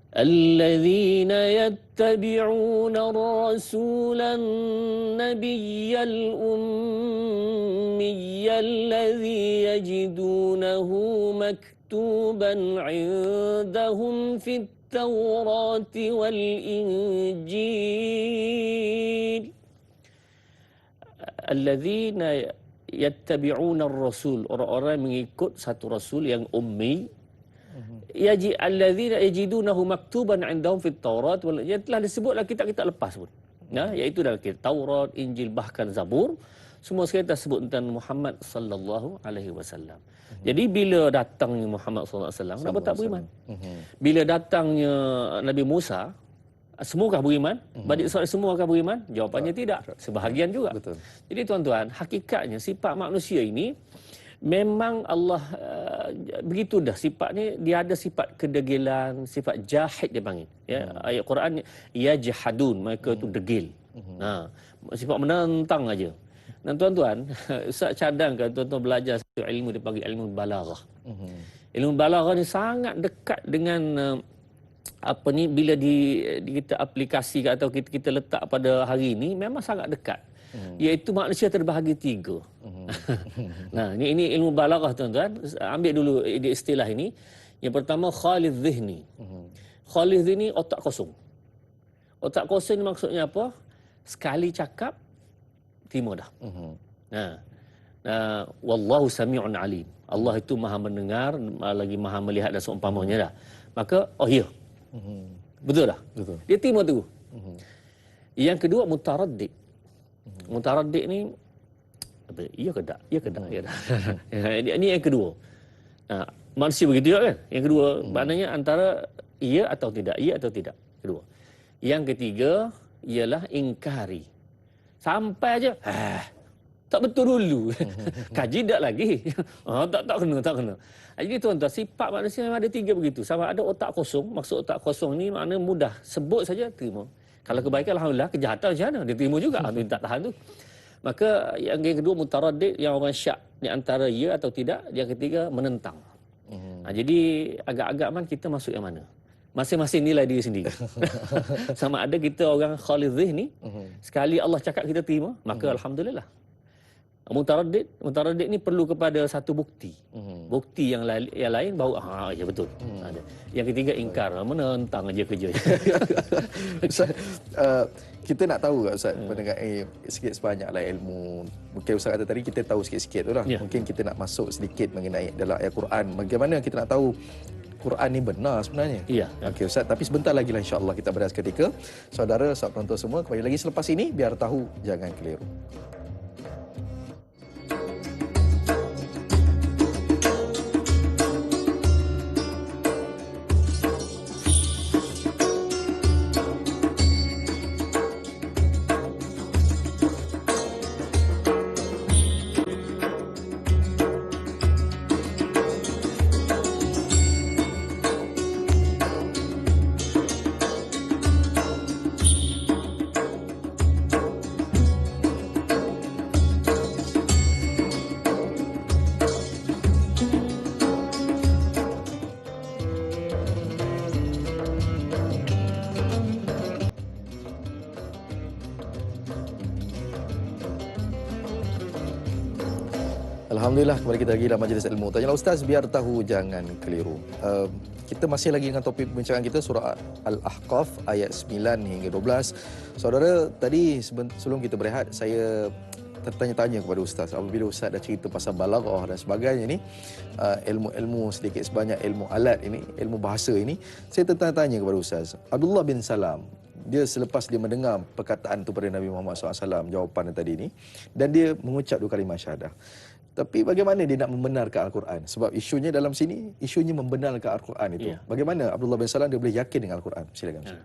الذين يتبعون الرسول النبي الأمي الذي يجدونه مكتوبا عندهم في التوراة والإنجيل الذين يتبعون الرسول, orang-orang mengikut satu rasul yang ummi, alladzina yajidunahu maktuban 'indahum fit Taurat, yang telah disebutlah kitab-kitab lepas pun. Iaitu dalam kitab Taurat, Injil, bahkan Zabur, semua sekali tersebut tentang Muhammad sallallahu alaihi wasallam. Jadi bila datangnya Muhammad sallallahu alaihi wasallam, kenapa tak beriman? Bila datangnya Nabi Musa, semuakah beriman? Bani Israel semua akan beriman? Jawapannya tidak. Sebahagian juga. Betul. Jadi tuan-tuan, hakikatnya sifat manusia ini memang Allah begitu dah sifatnya. Dia ada sifat kedegilan, sifat jahid dia panggil. Ayat Quran yajhadun, mereka itu degil. Sifat menentang aja. Dan tuan-tuan, Ustaz cadangkan tuan-tuan belajar satu ilmu dipanggil ilmu balaghah. Ilmu balaghah ni sangat dekat dengan bila kita aplikasikan atau kita letak pada hari ini, memang sangat dekat. Iaitu manusia terbahagi tiga. Nah, ini ilmu balaghah tuan-tuan. Ambil dulu istilah ini. Yang pertama khalid zihni. Khalid zihni, otak kosong. Otak kosong ni maksudnya apa? Sekali cakap terima dah. Wallahu sami'un alim. Allah itu maha mendengar, lagi maha melihat dan seumpamanya dah. Maka ya. Betul dah. Betul. Dia terima tu. Yang kedua mutaraddi. Mutaraddi ni iya ke tak? Ya ke tak? Ya dah. Ini yang kedua. Manusia begitu juga kan? Yang kedua maknanya antara iya atau tidak, iya atau tidak. Kedua. Yang ketiga ialah ingkari. Sampai aja tak betul dulu. Kaji tak lagi. Tak kena. Jadi tuan-tuan, sifat manusia memang ada tiga begitu. Sama ada otak kosong. Maksud otak kosong ni makna mudah. Sebut saja terima. Kalau kebaikan alhamdulillah, kejahatan macam mana? Dia terima juga. Dia tak tahan tu. Maka yang kedua mutaraddid, yang orang syak ni antara ya atau tidak. Yang ketiga menentang. Jadi agak-agak man kita masuk yang mana? masing-masing nilai diri sendiri. Sama ada kita orang khalid zihni, sekali Allah cakap kita terima, maka alhamdulillah. Mutaraddid ni perlu kepada satu bukti. Bukti yang lain baru ya betul. Ada. Yang ketiga ingkar, menentang aja kerja. Ustaz, kita nak tahu tak Ustaz, pendengar sikit sebanyaklah ilmu. Mungkin Ustaz kata tadi kita tahu sikit-sikit tu lah. Ya. Mungkin kita nak masuk sedikit mengenai dalam ayat Quran. Bagaimana kita nak tahu Quran ni benar sebenarnya? Iya. Okey Ustaz, tapi sebentar lagi lah insya-Allah kita beres ketika. Saudara, sahabat penonton semua, kembali lagi selepas ini, biar tahu jangan keliru. Alhamdulillah, kembali kita lagi dalam Majlis Ilmu. Tanyalah Ustaz, biar tahu jangan keliru. Kita masih lagi dengan topik perbincangan kita, surah Al-Ahqaf ayat 9 hingga 12. Saudara, tadi sebelum kita berehat, saya tertanya-tanya kepada Ustaz. Apabila Ustaz dah cerita pasal balaghah dan sebagainya ni, ilmu-ilmu sedikit sebanyak, ilmu alat ini, ilmu bahasa ini, saya tertanya-tanya kepada Ustaz. Abdullah bin Salam, dia selepas dia mendengar perkataan tu pada Nabi Muhammad SAW, jawapan tadi ni, dan dia mengucap 2 kalimah syahadah. Tapi bagaimana dia nak membenarkan Al-Quran? Sebab isunya dalam sini, isunya membenarkan Al-Quran itu. Ya. Bagaimana Abdullah bin Salam dia boleh yakin dengan Al-Quran? Silakan. Ya.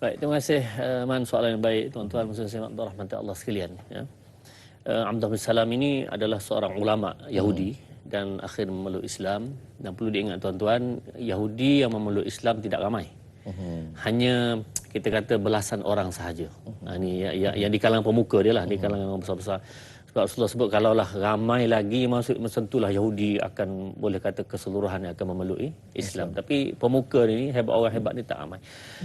Baik, terima kasih Man, soalan yang baik tuan-tuan muslimin rahmati Allah sekalian. Ya. Abdullah bin Salam ini adalah seorang ulama Yahudi dan akhir memeluk Islam. Dan perlu diingat tuan-tuan, Yahudi yang memeluk Islam tidak ramai. Hanya kita kata belasan orang sahaja. Ini yang di kalangan pemuka dia lah, di kalangan orang besar-besar. Sebab Rasulullah sebut kalaulah ramai lagi masuk tentulah Yahudi akan boleh kata keseluruhan yang akan memeluk Islam. Tapi pemuka ni hebat, orang hebat ni tak ramai.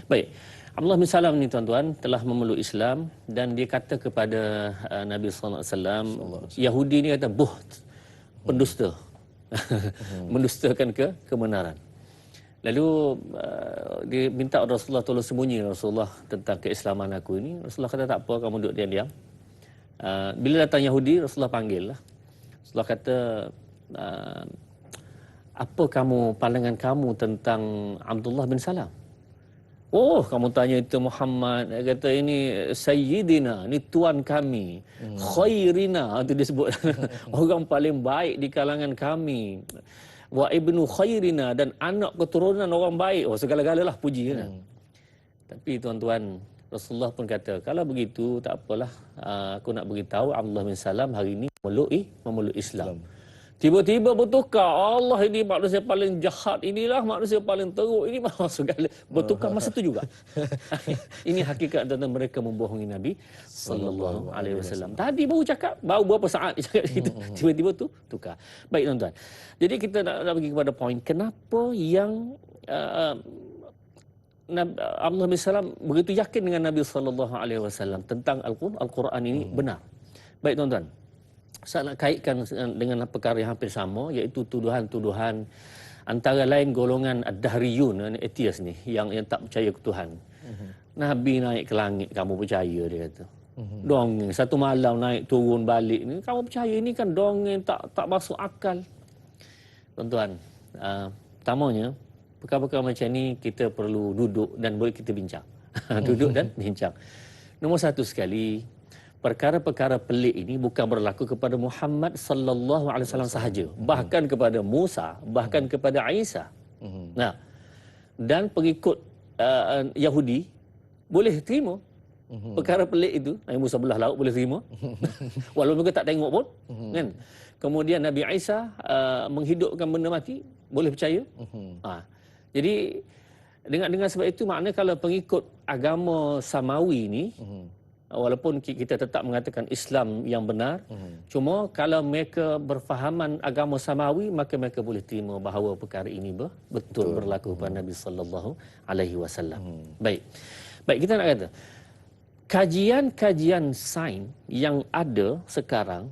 Baik. Abdullah bin Salam ni tuan-tuan telah memeluk Islam dan dia kata kepada Nabi sallallahu alaihi wasallam, Yahudi ni kata buht, pendusta. Mendustakan kebenaran. Lalu dia minta Rasulullah tolong sembunyi Rasulullah tentang keislaman aku ini. Rasulullah kata tak apa, kamu duduk diam-diam. Bila datang Yahudi, Rasulullah panggil lah. Rasulullah kata, apa pandangan kamu tentang Abdullah bin Salam? Oh, kamu tanya itu Muhammad. Dia kata ini Sayyidina, ini tuan kami. Khairina, itu dia sebut. Orang paling baik di kalangan kami. Wa ibnu khairina, dan anak keturunan orang baik. Oh, segala-galalah puji. Tapi tuan-tuan, Rasulullah pun kata, kalau begitu tak apalah, aku nak beritahu Abdullah bin Salam hari ini memeluk Islam. Tiba-tiba bertukar, Allah ini manusia paling jahat, inilah manusia paling teruk, ini segala bertukar masa itu juga. Ini hakikat tentang mereka membohongi Nabi sallallahu alaihi wasallam. Tadi baru cakap, baru berapa saat dia cakap gitu, tiba-tiba tu tukar. Baik tuan-tuan. Jadi kita nak pergi kepada poin, kenapa yang Abdullah bin Salam begitu yakin dengan Nabi sallallahu alaihi wasallam tentang Al-Quran ini benar. Baik tuan-tuan. Saya nak kaitkan dengan perkara yang hampir sama, iaitu tuduhan-tuduhan antara lain golongan ad-dahriyun, atheist ni, yang tak percaya ke Tuhan. Nabi naik ke langit, kamu percaya, dia kata. Dongeng satu malam naik turun balik ni, kamu percaya, ini kan dongeng, tak masuk akal. Tuan-tuan, pertamanya perkara-perkara macam ni kita perlu duduk dan boleh kita bincang. Duduk dan bincang. Nombor satu sekali, perkara-perkara pelik ini bukan berlaku kepada Muhammad sallallahu alaihi wasallam sahaja, bahkan kepada Musa, bahkan kepada Isa. Nah, dan pengikut Yahudi boleh terima perkara pelik itu. Nabi Musa belah laut boleh terima. Walaupun mereka tak tengok pun, kan? Kemudian Nabi Isa menghidupkan benda mati, boleh percaya. Jadi dengan sebab itu makna kalau pengikut agama Samawi ni walaupun kita tetap mengatakan Islam yang benar, cuma kalau mereka berfahaman agama samawi, maka mereka boleh terima bahawa perkara ini betul berlaku pada Nabi sallallahu alaihi wasallam. Baik. Kita nak kata kajian-kajian sains yang ada sekarang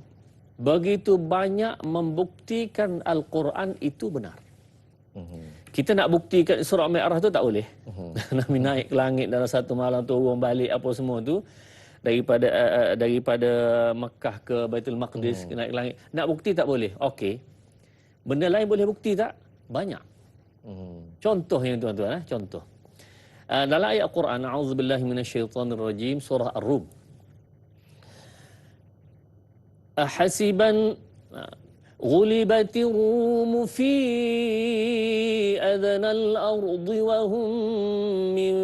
begitu banyak membuktikan Al-Quran itu benar. Kita nak buktikan Isra Mi'raj tu tak boleh. Nabi naik ke langit dalam satu malam, turun balik apa semua tu, daripada Mekah ke Baitul Maqdis, naik ke langit. Nak bukti tak boleh. Okey. Benda lain boleh bukti tak? Banyak. Contoh yang tuan-tuan, contoh. Dalam ayat Al-Quran, a'udzubillahi minasyaitonirrajim, surah Ar-Rum. Ahasiban ghulibatir Rum fi adnal ardi wa hum min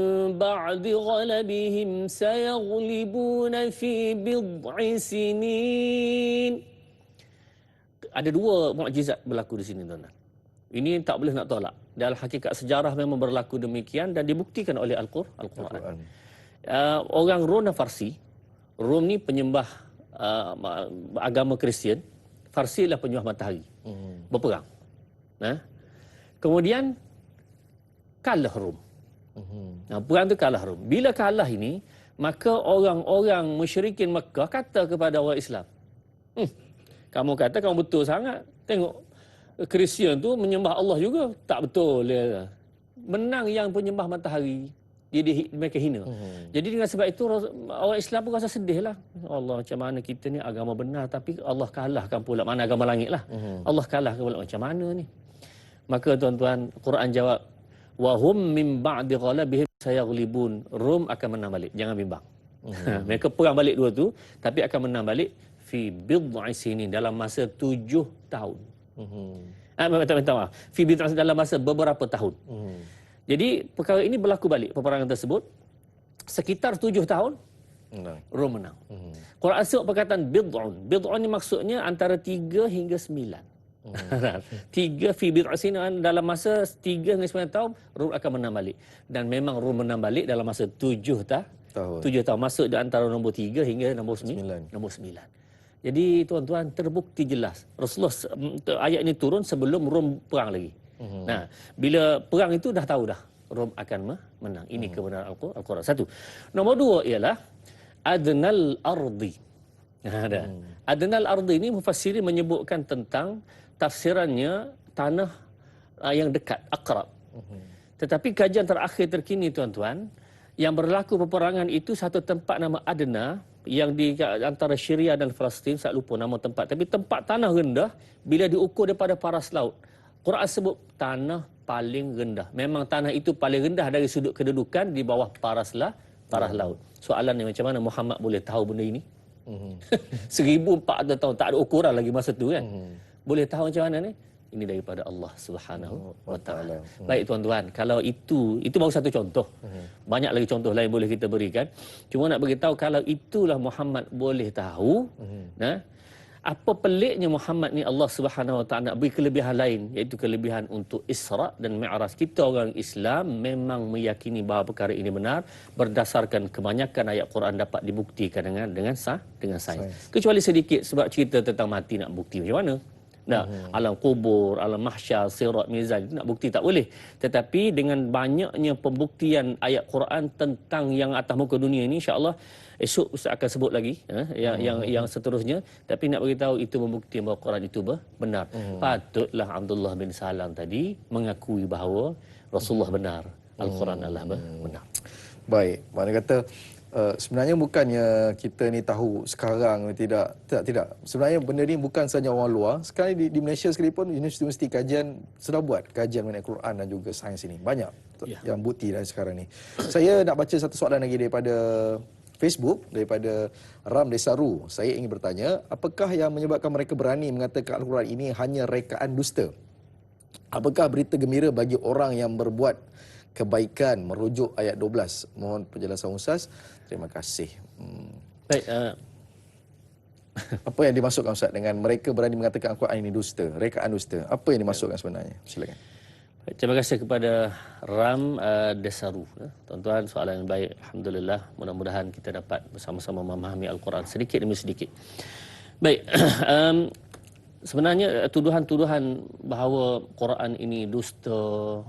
ba'di ghalabihim sayaghlibuna fi bid'i sinin. Ada dua mukjizat berlaku di sini, tuan-tuan. Ini tak boleh nak tolak. Dalam hakikat sejarah memang berlaku demikian dan dibuktikan oleh Al-Quran. Orang Rom dan Farsi. Rom ni penyembah agama Kristian. Farsi adalah penyembah matahari. Berperang. Kemudian kalah Rom. Perang tu kalah Rom. Bila kalah ini, maka orang-orang musyrikin Mekah kata kepada orang Islam, kamu kata kamu betul sangat. Tengok, Kristian tu menyembah Allah juga. Tak betul. Menang yang penyembah matahari. Jadi mereka hina. Jadi dengan sebab itu orang Islam pun rasa sedih lah. Allah, macam mana kita ni agama benar tapi Allah kalahkan pula. Mana agama langit lah. Allah kalahkan pula, macam mana ni. Maka tuan-tuan, Quran jawab, wahum min ba'di ghalabihim sayaghlibun. Rom akan menang balik. Jangan bimbang. Mereka perang balik dua tu, tapi akan menang balik fi bid'i sinin, dalam masa 7 tahun. Minta maaf. Fi bid'i dalam masa beberapa tahun. Jadi perkara ini berlaku balik, peperangan tersebut sekitar 7 tahun. Rom menang. Quran sebut perkataan bid'un. Bid'un ni maksudnya antara 3 hingga 9. 3 fi bid'i sinin, dalam masa 3 hingga 9 tahun Rom akan menang balik. Dan memang Rom menang balik dalam masa 7 tahun. 7 tahun, masuk di antara nombor 3 hingga nombor 9. Jadi tuan-tuan, terbukti jelas. Rasulullah, ayat ini turun sebelum Rom perang lagi. Nah, bila perang itu dah tahu dah Rom akan menang. Ini kebenaran Al-Quran. Satu. Nombor 2 ialah adnal ardi. Adnal ardi ini mufassirin menyebutkan tentang tafsirannya tanah yang dekat, aqrab. Tetapi kajian terakhir terkini, tuan-tuan, yang berlaku peperangan itu satu tempat nama Adna, yang di antara Syria dan Palestin, saya lupa nama tempat. Tapi tempat tanah rendah, bila diukur daripada paras laut, Quran sebut tanah paling rendah. Memang tanah itu paling rendah dari sudut kedudukan di bawah paras laut. Soalannya, macam mana Muhammad boleh tahu benda ini? 1400 tahun, tak ada ukuran lagi masa tu kan? Boleh tahu macam mana ni? Ini daripada Allah Subhanahu wa taala. Baik tuan-tuan, kalau itu baru satu contoh. Banyak lagi contoh lain boleh kita berikan. Cuma nak beritahu kalau itulah Muhammad boleh tahu, apa peliknya Muhammad ni Allah Subhanahu wa taala nak beri kelebihan lain, iaitu kelebihan untuk Isra dan Mi'raj. Kita orang Islam memang meyakini bahawa perkara ini benar berdasarkan kebanyakan ayat Quran dapat dibuktikan dengan sains. Kecuali sedikit sebab cerita tentang mati nak bukti macam mana? Alam kubur, alam mahsyar, sirat, mizan, nak bukti tak boleh. Tetapi dengan banyaknya pembuktian ayat Quran tentang yang atas muka dunia ini, insya-Allah esok Ustaz akan sebut lagi yang seterusnya. Tapi nak beritahu itu membukti bahawa Quran itu benar. Patutlah Abdullah bin Salam tadi mengakui bahawa Rasulullah benar, Al-Quran adalah benar. Baik, mana kata sebenarnya bukannya kita ni tahu sekarang, tidak. Sebenarnya benda ni bukan sahaja orang luar. Sekarang di Malaysia sekalipun, universiti kajian sedang buat kajian mengenai Quran dan juga sains ini. Banyak yang bukti dah sekarang ni. Saya nak baca satu soalan lagi daripada Facebook, daripada Ram Desaru. Saya ingin bertanya, apakah yang menyebabkan mereka berani mengatakan Al-Quran ini hanya rekaan dusta? Apakah berita gembira bagi orang yang berbuat kebaikan, merujuk ayat 12? Mohon penjelasan Ustaz. Terima kasih. Baik, apa yang dimasukkan Ustaz dengan mereka berani mengatakan Al-Quran ini dusta, rekaan dusta? Apa yang dimasukkan sebenarnya? Silakan. Terima kasih kepada Ram Desaru. Tuan-tuan, soalan yang baik. Alhamdulillah, mudah-mudahan kita dapat bersama-sama memahami Al-Quran sedikit demi sedikit. Baik, sebenarnya tuduhan-tuduhan bahawa Quran ini dusta,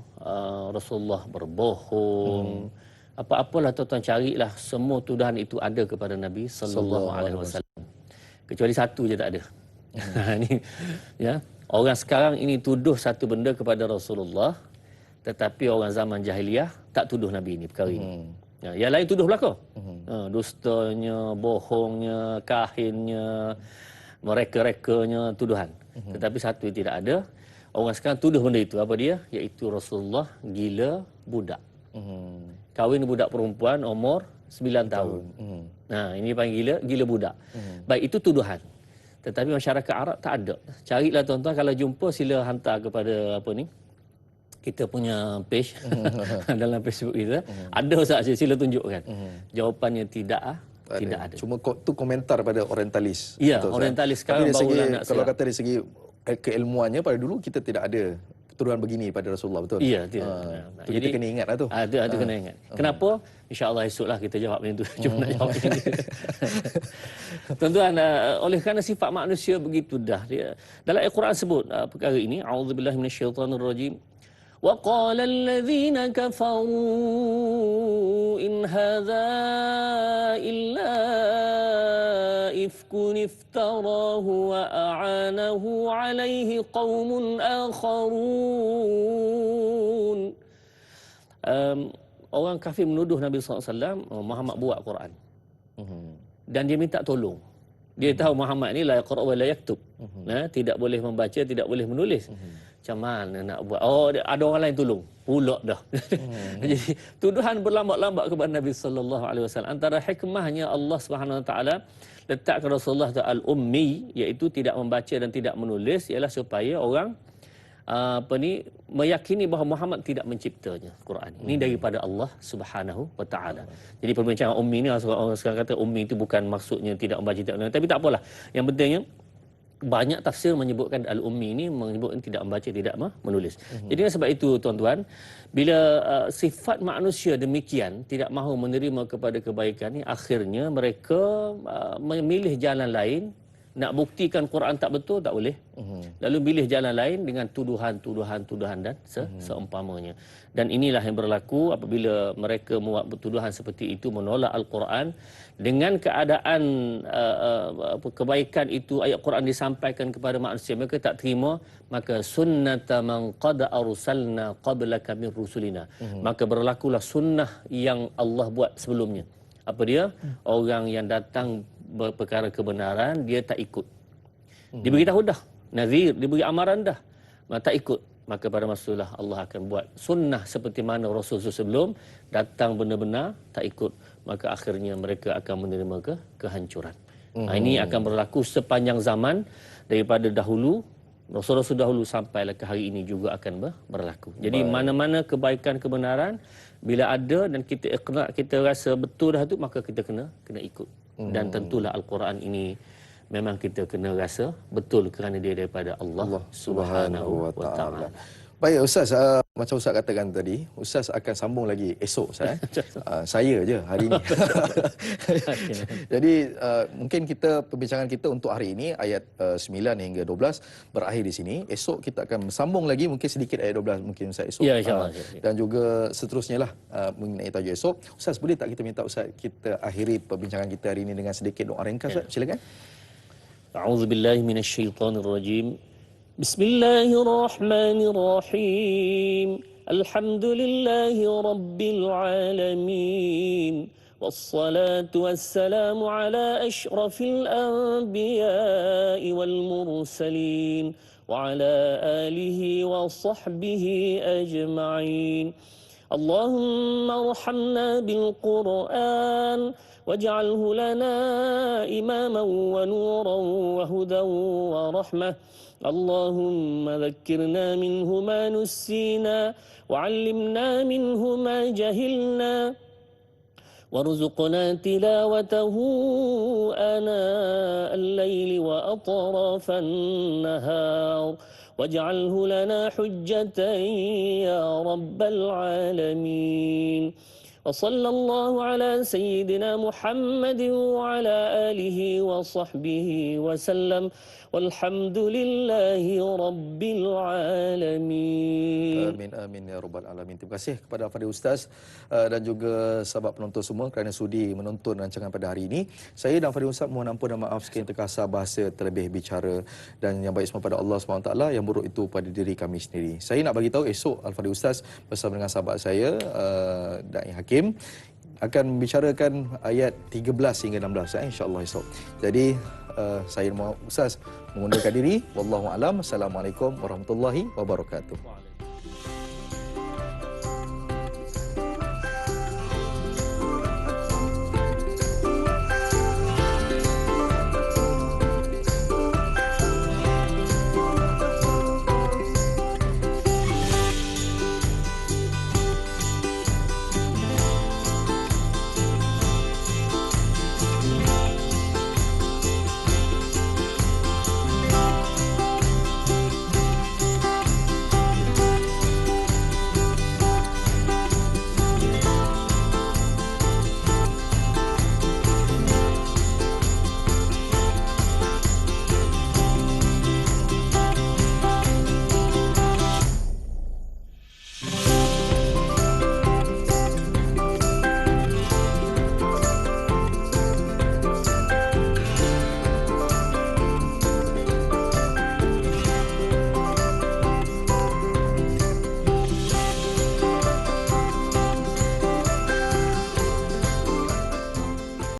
Rasulullah berbohong, apa-apalah tuan-tuan carilah, semua tuduhan itu ada kepada Nabi sallallahu alaihi wasallam. Kecuali satu je tak ada. Ini ya, orang sekarang ini tuduh satu benda kepada Rasulullah, tetapi orang zaman jahiliah tak tuduh Nabi ini perkara ini. Ya, yang lain tuduh belaka. Dustanya, bohongnya, kahinnya, mereka-rekanya, tuduhan. Tetapi satu yang tidak ada, orang sekarang tuduh benda itu. Apa dia? Iaitu Rasulullah gila budak. Kahwin budak perempuan umur 9 tahun. Nah, ini panggil gila budak. Baik, itu tuduhan. Tetapi masyarakat Arab tak ada. Carilah tuan-tuan, kalau jumpa sila hantar kepada kita punya page dalam Facebook kita. Ada saja, sila tunjukkan. Jawapannya tidak ada. Cuma tu komentar pada orientalis. Ya, betul, orientalis sekarang. sekarang barulah nak kalau kata dari segi keilmuannya, pada dulu kita tidak ada tuduhan begini pada Rasulullah, betul? Iya, tidak. Jadi kita kena ingat lah tu. Itu kena ingat. Kenapa? InsyaAllah esoklah kita jawab macam tu. Cuma nak jawab macam ni. Tuan-tuan, oleh kerana sifat manusia begitu dah. Dalam Al-Quran sebut perkara ini, a'udzubillahi minasyaitanirrajim. وَقَالَ الَّذِينَ كَفَرُوا إِنْ هَذَا إِلَّا إِفْكٌ افْتَرَاهُ وَأَعَانَهُ عَلَيْهِ قَوْمٌ آخَرُونَ. Orang kafir menuduh Nabi SAW Muhammad buat Quran. Dan dia minta tolong. Dia tahu Muhammad ni la yaqra' wa la yaktub. Tidak boleh membaca, tidak boleh menulis. Macam mana nak buat? Ada orang lain tolong. Pulak dah. Jadi tuduhan berlambat-lambat kepada Nabi sallallahu alaihi wasallam. Antara hikmahnya Allah Subhanahu wa taala letakkan Rasulullah al-ummi, iaitu tidak membaca dan tidak menulis, ialah supaya orang meyakini bahawa Muhammad tidak menciptanya Quran. Ini daripada Allah Subhanahu wa taala. Jadi perbincangan ummi ni, orang sekarang kata ummi itu bukan maksudnya tidak membaca, tidak menulis. Tapi tak apalah. Yang pentingnya banyak tafsir menyebutkan al-ummi ini menyebutkan tidak membaca, tidak menulis. Jadi sebab itu tuan-tuan, bila sifat manusia demikian, tidak mahu menerima kepada kebaikan ini, akhirnya mereka memilih jalan lain. Nak buktikan Quran tak betul, tak boleh. Lalu pilih jalan lain dengan tuduhan dan seumpamanya. Dan inilah yang berlaku apabila mereka membuat tuduhan seperti itu, menolak Al-Quran. Dengan keadaan kebaikan itu, ayat Quran disampaikan kepada manusia, mereka tak terima, maka sunnata man qad arsalna qablaka min rusulina. Maka berlakulah sunnah yang Allah buat sebelumnya. Apa dia? Orang yang datang berperkara kebenaran, dia tak ikut. Diberitahu dah, nazir, diberi amaran dah, tak ikut. Maka pada masalah Allah akan buat sunnah seperti mana Rasul sebelum datang benar-benar tak ikut, maka akhirnya mereka akan menerima kehancuran. Ini akan berlaku sepanjang zaman, daripada dahulu, Rasul-Rasul dahulu sampailah ke hari ini juga akan berlaku. Jadi mana-mana kebaikan kebenaran, bila ada dan kita iqna', kita rasa betul dah tu, maka kita kena ikut. Dan tentulah Al-Quran ini memang kita kena rasa betul kerana dia daripada Allah Subhanahu wa taala. Baik Ustaz, macam Ustaz katakan tadi, Ustaz akan sambung lagi esok Ustaz. Saya je hari ini. Jadi mungkin perbincangan kita untuk hari ini ayat 9 hingga 12 berakhir di sini. Esok kita akan sambung lagi mungkin sedikit ayat 12 mungkin Ustaz esok. Ya, insya-Allah. Dan juga seterusnya lah mengenai tajuk esok. Ustaz, boleh tak kita minta Ustaz kita akhiri perbincangan kita hari ini dengan sedikit doa ringkas Ustaz? Silakan. A'udzubillahi minasyaitonirrajim. Bismillahirrahmanirrahim. Alhamdulillahi rabbil alamin. Wassalatu wassalamu ala asyrafil anbiya'i wal mursalin wa ala alihi wa sahbihi ajma'in. Allahumma arhamna bil Qur'an waj'alhu lana imaman wa nuran wa hudan wa rahmah. اللهم ذكرنا منه ما نسينا وعلمنا منه ما جهلنا وارزقنا تلاوته آناء الليل وأطراف النهار واجعله لنا حجة يا رب العالمين. وصلى الله على سيدنا محمد وعلى آله وصحبه وسلم والحمد لله رب العالمين. Amin amin ya rabbal alamin. Terima kasih kepada Fadil Ustaz dan juga sahabat penonton semua kerana sudi menonton rancangan pada hari ini. Saya dan Fadil Ustaz mohon ampun dan maaf sekiranya terkasar bahasa terlebih bicara, dan yang baik semua pada Allah SWT, yang buruk itu pada diri kami sendiri. Saya nak bagi tahu esok Al-Fadil Ustaz bersama dengan sahabat saya Da'i Hakim akan membicarakan ayat 13 hingga 16 insya-Allah esok. Jadi saya Ustaz mengundurkan diri. Wallahu alam. Assalamualaikum warahmatullahi wabarakatuh.